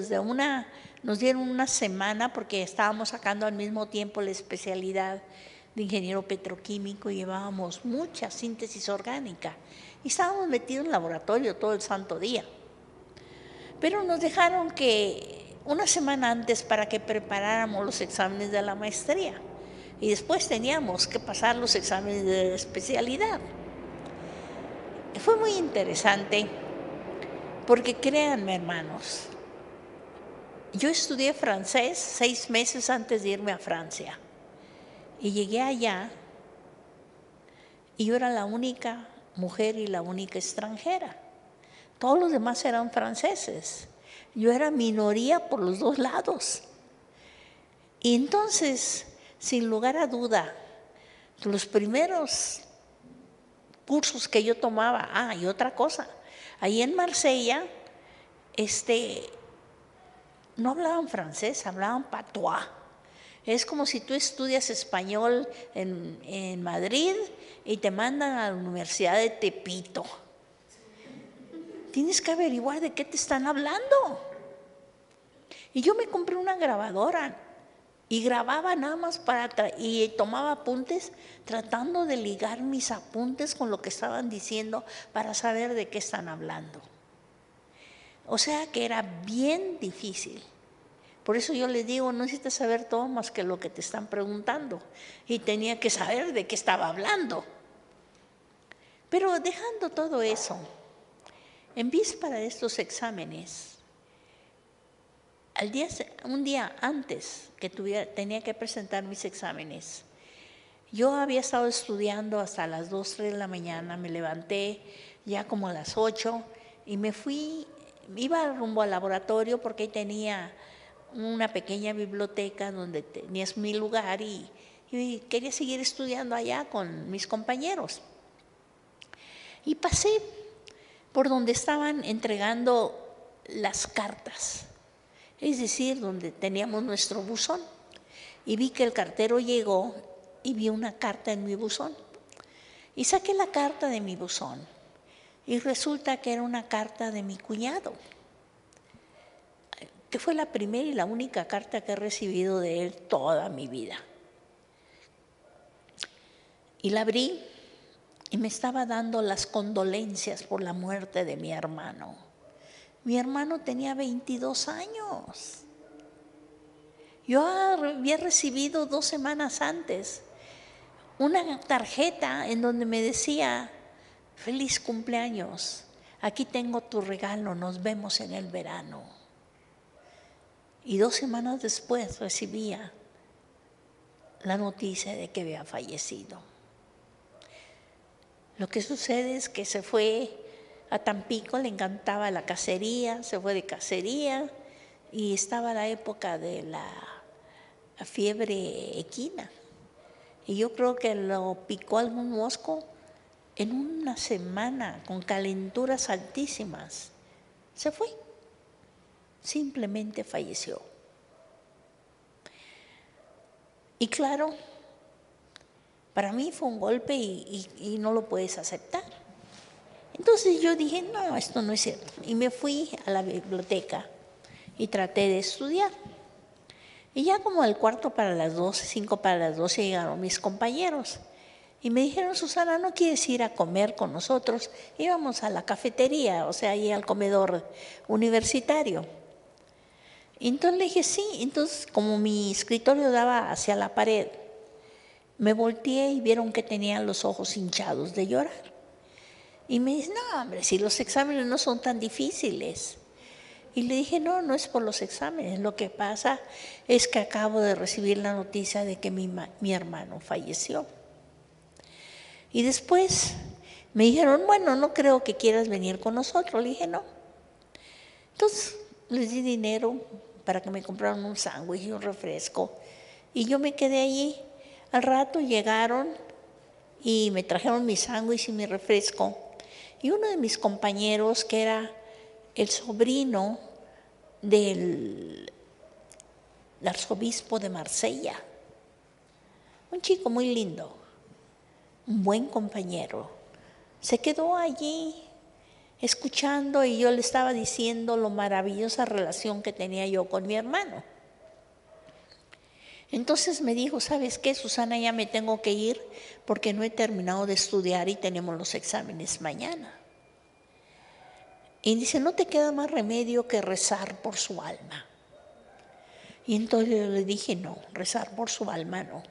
nos dieron una semana porque estábamos sacando al mismo tiempo la especialidad de ingeniero petroquímico y llevábamos mucha síntesis orgánica y estábamos metidos en el laboratorio todo el santo día. Pero nos dejaron que una semana antes para que preparáramos los exámenes de la maestría y después teníamos que pasar los exámenes de la especialidad. Fue muy interesante porque créanme, hermanos, yo estudié francés 6 meses antes de irme a Francia y llegué allá y yo era la única mujer y la única extranjera. Todos los demás eran franceses. Yo era minoría por los 2 lados. Y entonces, sin lugar a duda, los primeros cursos que yo tomaba, y otra cosa, ahí en Marsella, no hablaban francés, hablaban patois. Es como si tú estudias español en Madrid y te mandan a la Universidad de Tepito. Tienes que averiguar de qué te están hablando. Y yo me compré una grabadora y grababa nada más y tomaba apuntes tratando de ligar mis apuntes con lo que estaban diciendo para saber de qué están hablando. O sea que era bien difícil. Por eso yo les digo, no necesitas saber todo más que lo que te están preguntando. Y tenía que saber de qué estaba hablando. Pero dejando todo eso, en víspera de estos exámenes, un día antes que tenía que presentar mis exámenes, yo había estado estudiando hasta las 2, 3 de la mañana, me levanté ya como a las 8 y me fui, iba rumbo al laboratorio porque ahí tenía una pequeña biblioteca donde tenías mi lugar y quería seguir estudiando allá con mis compañeros. Y pasé por donde estaban entregando las cartas, es decir, donde teníamos nuestro buzón. Y vi que el cartero llegó y vi una carta en mi buzón. Y saqué la carta de mi buzón y resulta que era una carta de mi cuñado, que fue la primera y la única carta que he recibido de él toda mi vida. Y la abrí y me estaba dando las condolencias por la muerte de mi hermano. Mi hermano tenía 22 años. Yo había recibido 2 semanas antes una tarjeta en donde me decía: feliz cumpleaños, aquí tengo tu regalo, nos vemos en el verano. Y 2 semanas después recibía la noticia de que había fallecido. Lo que sucede es que se fue a Tampico, le encantaba la cacería, se fue de cacería y estaba la época de la fiebre equina. Y yo creo que lo picó algún mosco en una semana con calenturas altísimas. Se fue, simplemente falleció. Y claro, para mí fue un golpe y no lo puedes aceptar. Entonces yo dije, no, esto no es cierto. Y me fui a la biblioteca y traté de estudiar. Y ya como al 4 para las 12, 5 para las 12 llegaron mis compañeros. Y me dijeron: Susana, ¿no quieres ir a comer con nosotros? Íbamos a la cafetería, o sea, ahí al comedor universitario. Y entonces le dije sí. Entonces, como mi escritorio daba hacia la pared, me volteé y vieron que tenía los ojos hinchados de llorar. Y me dice: no, hombre, si los exámenes no son tan difíciles. Y le dije: no, no es por los exámenes, lo que pasa es que acabo de recibir la noticia de que mi hermano falleció. Y después me dijeron: bueno, no creo que quieras venir con nosotros. Le dije: no. Entonces les di dinero para que me compraran un sándwich y un refresco. Y yo me quedé allí. Al rato llegaron y me trajeron mi sándwich y mi refresco. Y uno de mis compañeros, que era el sobrino del arzobispo de Marsella, un chico muy lindo, un buen compañero, se quedó allí escuchando y yo le estaba diciendo lo maravillosa relación que tenía yo con mi hermano. Entonces me dijo: ¿sabes qué, Susana? Ya me tengo que ir porque no he terminado de estudiar y tenemos los exámenes mañana. Y dice: no te queda más remedio que rezar por su alma. Y entonces yo le dije: no, rezar por su alma no.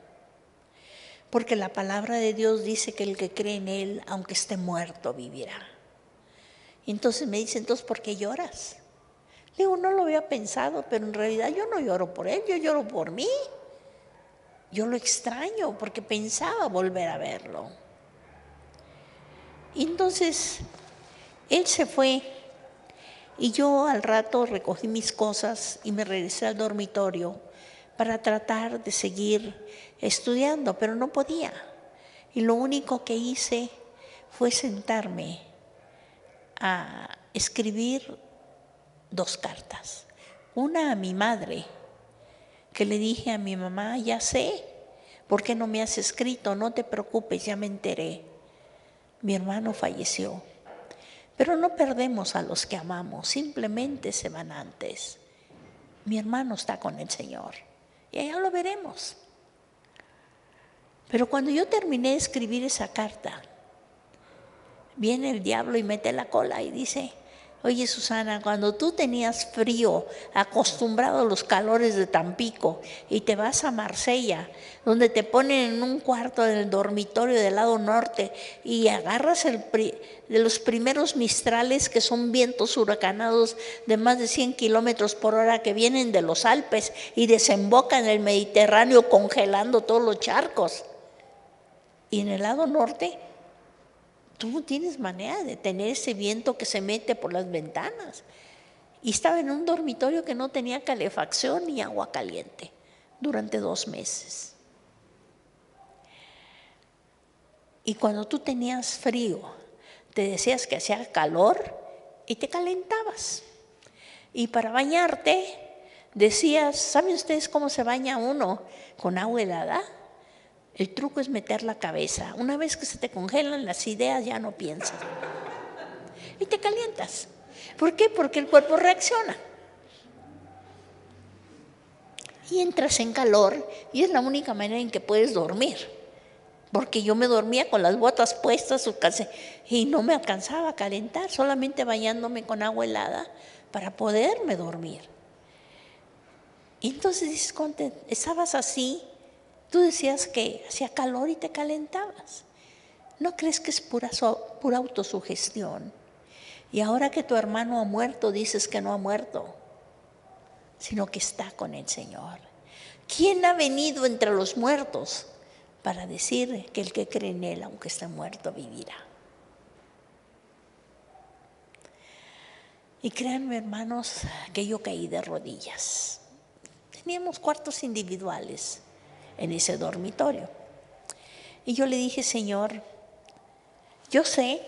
Porque la palabra de Dios dice que el que cree en Él, aunque esté muerto, vivirá. Y entonces me dice: entonces, ¿por qué lloras? Le digo: no lo había pensado, pero en realidad yo no lloro por él, yo lloro por mí. Yo lo extraño porque pensaba volver a verlo. Y entonces él se fue y yo al rato recogí mis cosas y me regresé al dormitorio para tratar de seguir estudiando, pero no podía. Y lo único que hice fue sentarme a escribir 2 cartas. Una a mi madre, que le dije a mi mamá: ya sé, ¿por qué no me has escrito? No te preocupes, ya me enteré. Mi hermano falleció. Pero no perdemos a los que amamos, simplemente se van antes. Mi hermano está con el Señor y allá lo veremos. Pero cuando yo terminé de escribir esa carta, viene el diablo y mete la cola y dice: Oye, Susana, cuando tú tenías frío, acostumbrado a los calores de Tampico, y te vas a Marsella, donde te ponen en un cuarto del dormitorio del lado norte y agarras de los primeros mistrales, que son vientos huracanados de más de 100 kilómetros por hora que vienen de los Alpes y desembocan en el Mediterráneo congelando todos los charcos. Y en el lado norte tú no tienes manera de tener ese viento que se mete por las ventanas. Y estaba en un dormitorio que no tenía calefacción ni agua caliente durante 2 meses. Y cuando tú tenías frío, te decías que hacía calor y te calentabas. Y para bañarte, decías, ¿saben ustedes cómo se baña uno con agua helada? El truco es meter la cabeza. Una vez que se te congelan las ideas, ya no piensas. Y te calientas. ¿Por qué? Porque el cuerpo reacciona. Y entras en calor y es la única manera en que puedes dormir. Porque yo me dormía con las botas puestas y no me alcanzaba a calentar, solamente bañándome con agua helada para poderme dormir. Y entonces dices, cuando estabas así, tú decías que hacía calor y te calentabas. ¿No crees que es pura autosugestión? Y ahora que tu hermano ha muerto, dices que no ha muerto, sino que está con el Señor. ¿Quién ha venido entre los muertos para decir que el que cree en Él, aunque esté muerto, vivirá? Y créanme, hermanos, que yo caí de rodillas. Teníamos cuartos individuales en ese dormitorio. Y yo le dije, Señor, yo sé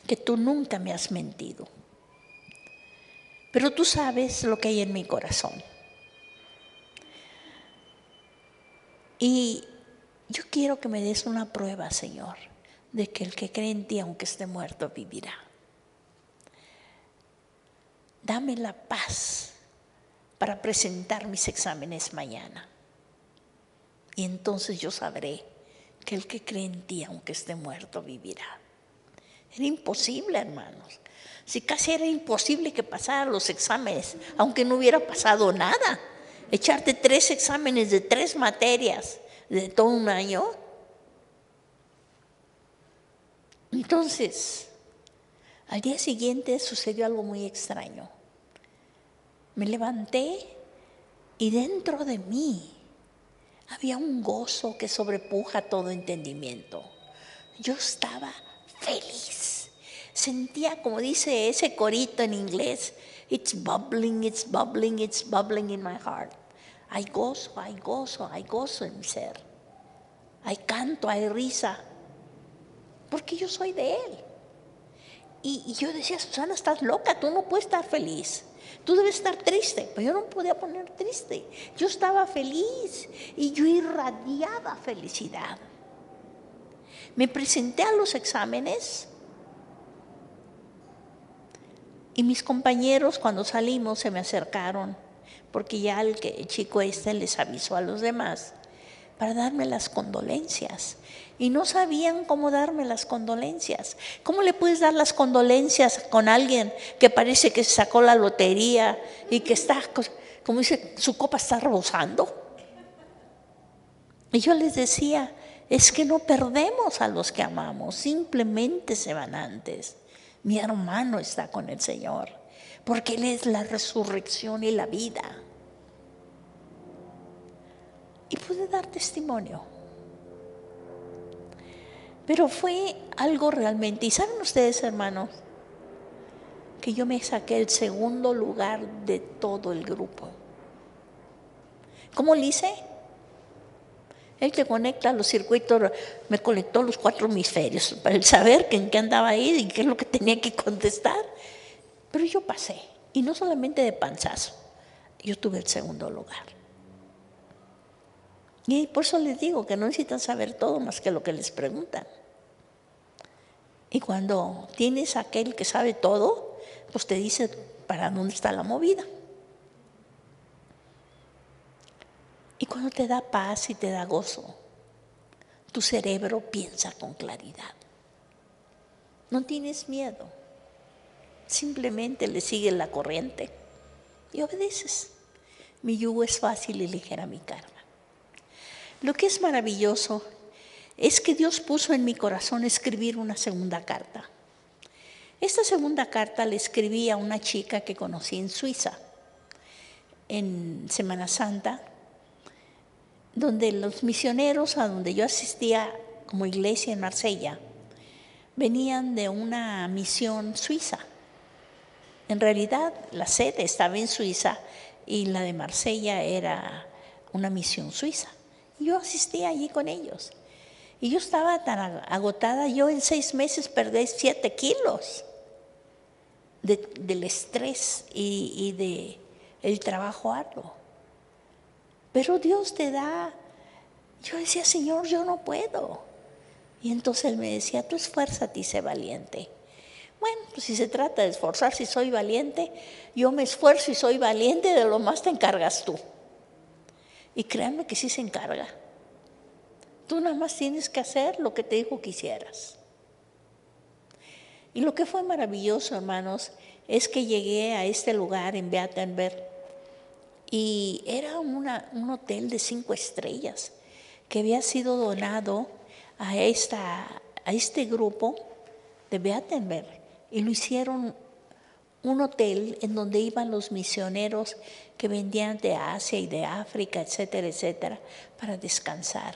que tú nunca me has mentido, pero tú sabes lo que hay en mi corazón. Y yo quiero que me des una prueba, Señor, de que el que cree en ti, aunque esté muerto, vivirá. Dame la paz para presentar mis exámenes mañana. Y entonces yo sabré que el que cree en ti, aunque esté muerto, vivirá. Era imposible, hermanos. Si casi era imposible que pasara los exámenes, aunque no hubiera pasado nada. Echarte 3 exámenes de 3 materias de todo un año. Entonces, al día siguiente sucedió algo muy extraño. Me levanté y dentro de mí había un gozo que sobrepuja todo entendimiento. Yo estaba feliz. Sentía, como dice ese corito en inglés, it's bubbling, it's bubbling, it's bubbling in my heart. Hay gozo, hay gozo, hay gozo en mi ser. Hay canto, hay risa, porque yo soy de Él. Y yo decía, Susana, estás loca, tú no puedes estar feliz. Tú debes estar triste, pero yo no podía poner triste. Yo estaba feliz y yo irradiaba felicidad. Me presenté a los exámenes y mis compañeros cuando salimos se me acercaron, porque ya el chico les avisó a los demás para darme las condolencias. Y no sabían cómo darme las condolencias. ¿Cómo le puedes dar las condolencias con alguien que parece que se sacó la lotería y que está, como dice, su copa está rebosando? Y yo les decía, es que no perdemos a los que amamos, simplemente se van antes. Mi hermano está con el Señor, porque Él es la resurrección y la vida. Y pude dar testimonio. Pero fue algo realmente, y saben ustedes, hermanos, que yo me saqué el segundo lugar de todo el grupo. ¿Cómo lo hice? Él que conecta los circuitos, me conectó los 4 hemisferios para el saber en qué andaba ahí y qué es lo que tenía que contestar. Pero yo pasé, y no solamente de panzazo, yo tuve el segundo lugar. Y por eso les digo que no necesitan saber todo más que lo que les preguntan. Y cuando tienes a aquel que sabe todo, pues te dice para dónde está la movida. Y cuando te da paz y te da gozo, tu cerebro piensa con claridad. No tienes miedo. Simplemente le sigues la corriente y obedeces. Mi yugo es fácil y ligera mi carga. Lo que es maravilloso es que Dios puso en mi corazón escribir una segunda carta. Esta segunda carta le escribí a una chica que conocí en Suiza, en Semana Santa, donde los misioneros a donde yo asistía como iglesia en Marsella venían de una misión suiza. En realidad la sede estaba en Suiza y la de Marsella era una misión suiza. Y yo asistía allí con ellos. Y yo estaba tan agotada, yo en 6 meses perdí 7 kilos del estrés y del trabajo arduo. Pero Dios te da, yo decía, Señor, yo no puedo. Y entonces Él me decía, tú esfuérzate y sé valiente. Bueno, pues si se trata de esforzarse y soy valiente, yo me esfuerzo y soy valiente, de lo más te encargas tú. Y créanme que sí se encarga. Tú nada más tienes que hacer lo que te dijo que hicieras. Y lo que fue maravilloso, hermanos, es que llegué a este lugar en Beatenberg y era un hotel de 5 estrellas que había sido donado a este grupo de Beatenberg y lo hicieron un hotel en donde iban los misioneros que venían de Asia y de África, etcétera, etcétera, para descansar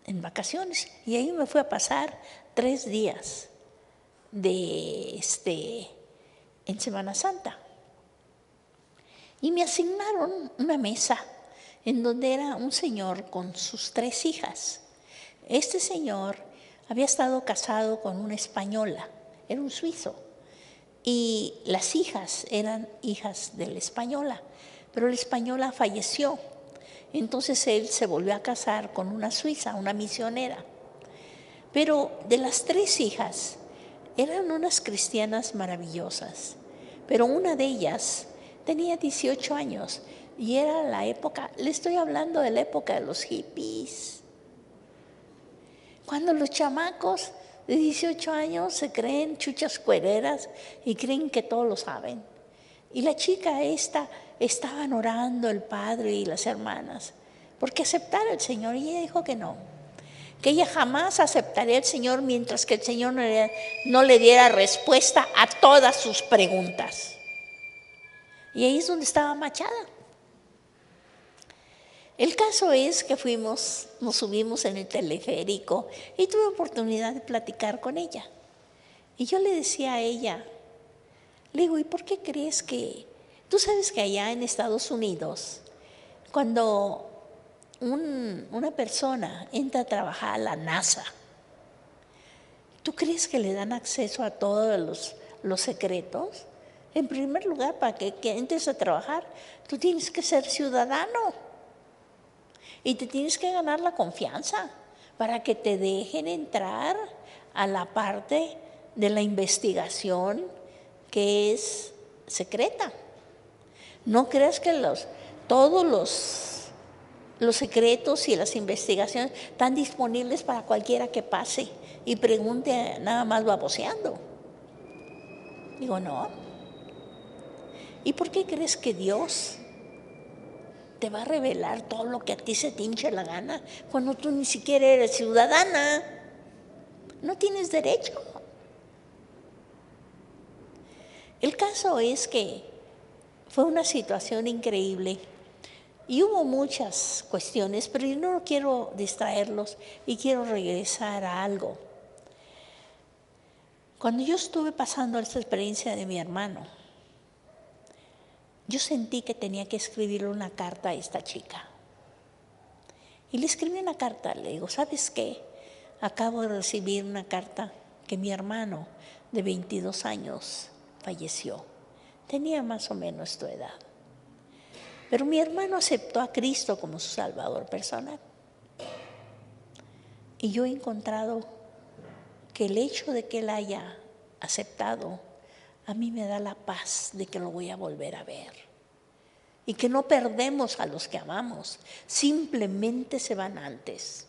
en vacaciones. Y ahí me fui a pasar 3 días en Semana Santa. Y me asignaron una mesa en donde era un señor con sus 3 hijas. Este señor había estado casado con una española, era un suizo, y las hijas eran hijas de la española, pero la española falleció. Entonces él se volvió a casar con una suiza, una misionera. Pero de las 3 hijas, eran unas cristianas maravillosas, pero una de ellas tenía 18 años y era la época, le estoy hablando de la época de los hippies, cuando los chamacos de 18 años se creen chuchas cuereras y creen que todo lo saben. Y la chica estaban orando el padre y las hermanas porque aceptara al Señor, y ella dijo que no, que ella jamás aceptaría al Señor mientras que el Señor no le diera respuesta a todas sus preguntas. Y ahí es donde estaba Machada. El caso es que nos subimos en el teleférico y tuve oportunidad de platicar con ella. Y yo le decía a ella, le digo, ¿y por qué crees que, tú sabes que allá en Estados Unidos, cuando una persona entra a trabajar a la NASA, ¿tú crees que le dan acceso a todos los secretos? En primer lugar, para que entres a trabajar, tú tienes que ser ciudadano y te tienes que ganar la confianza para que te dejen entrar a la parte de la investigación que es secreta. No creas que todos los secretos y las investigaciones están disponibles para cualquiera que pase y pregunte nada más baboseando. Digo, no. ¿Y por qué crees que Dios te va a revelar todo lo que a ti se te hinche la gana cuando tú ni siquiera eres ciudadana? No tienes derecho. El caso es que fue una situación increíble y hubo muchas cuestiones, pero yo no quiero distraerlos y quiero regresar a algo. Cuando yo estuve pasando esta experiencia de mi hermano, yo sentí que tenía que escribirle una carta a esta chica. Y le escribí una carta, le digo, ¿sabes qué? Acabo de recibir una carta que mi hermano de 22 años falleció. Tenía más o menos tu edad. Pero mi hermano aceptó a Cristo como su Salvador personal. Y yo he encontrado que el hecho de que él haya aceptado, a mí me da la paz de que lo voy a volver a ver. Y que no perdemos a los que amamos, simplemente se van antes.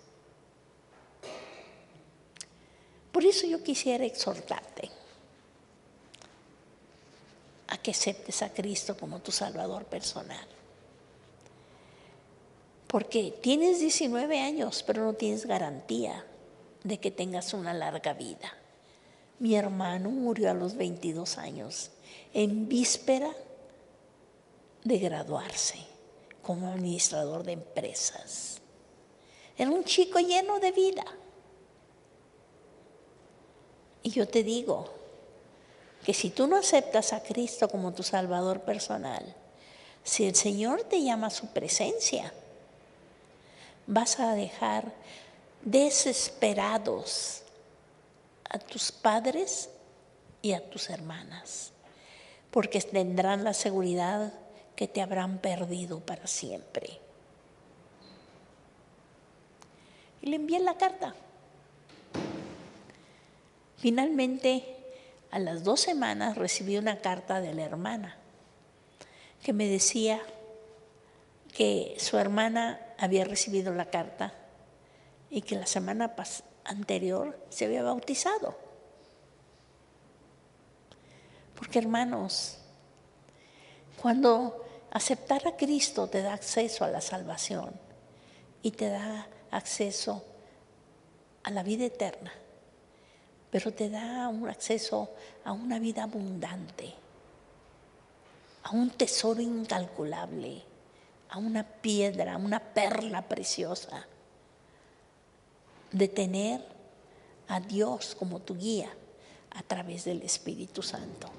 Por eso yo quisiera exhortarte. que aceptes a Cristo como tu Salvador personal. Porque tienes 19 años, pero no tienes garantía de que tengas una larga vida. Mi hermano murió a los 22 años, en víspera de graduarse como administrador de empresas. Era un chico lleno de vida. Y yo te digo que si tú no aceptas a Cristo como tu Salvador personal, si el Señor te llama a su presencia, vas a dejar desesperados a tus padres y a tus hermanas, porque tendrán la seguridad que te habrán perdido para siempre. Y le envié la carta. Finalmente, a las 2 semanas recibí una carta de la hermana que me decía que su hermana había recibido la carta y que la semana anterior se había bautizado. Porque, hermanos, cuando aceptar a Cristo te da acceso a la salvación y te da acceso a la vida eterna, pero te da un acceso a una vida abundante, a un tesoro incalculable, a una piedra, a una perla preciosa, de tener a Dios como tu guía a través del Espíritu Santo.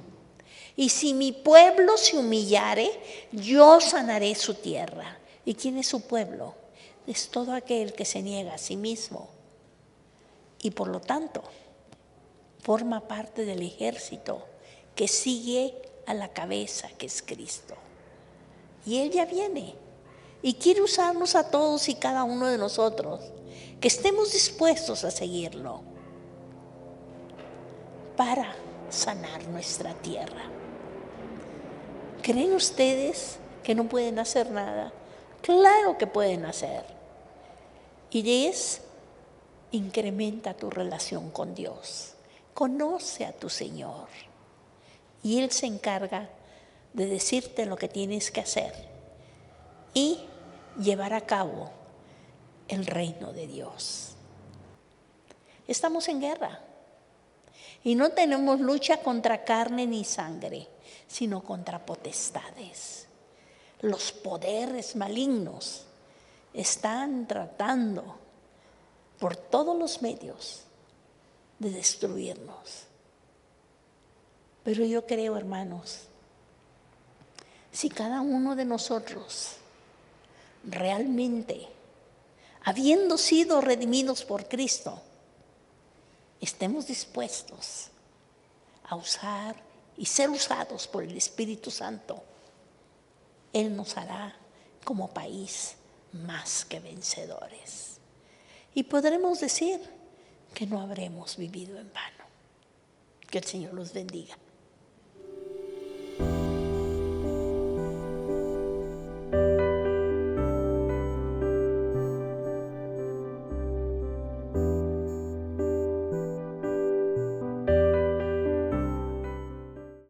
Y si mi pueblo se humillare, yo sanaré su tierra. ¿Y quién es su pueblo? Es todo aquel que se niega a sí mismo y por lo tanto forma parte del ejército que sigue a la cabeza, que es Cristo. Y Él ya viene y quiere usarnos a todos y cada uno de nosotros, que estemos dispuestos a seguirlo para sanar nuestra tierra. ¿Creen ustedes que no pueden hacer nada? Claro que pueden hacer. Y incrementa tu relación con Dios. Conoce a tu Señor. Y Él se encarga de decirte lo que tienes que hacer y llevar a cabo el reino de Dios. Estamos en guerra. Y no tenemos lucha contra carne ni sangre, sino contra potestades. Los poderes malignos están tratando por todos los medios de destruirnos. Pero yo creo, hermanos, si cada uno de nosotros realmente, habiendo sido redimidos por Cristo, estemos dispuestos a usar y ser usados por el Espíritu Santo, Él nos hará como país más que vencedores. Y podremos decir que no habremos vivido en vano. Que el Señor los bendiga.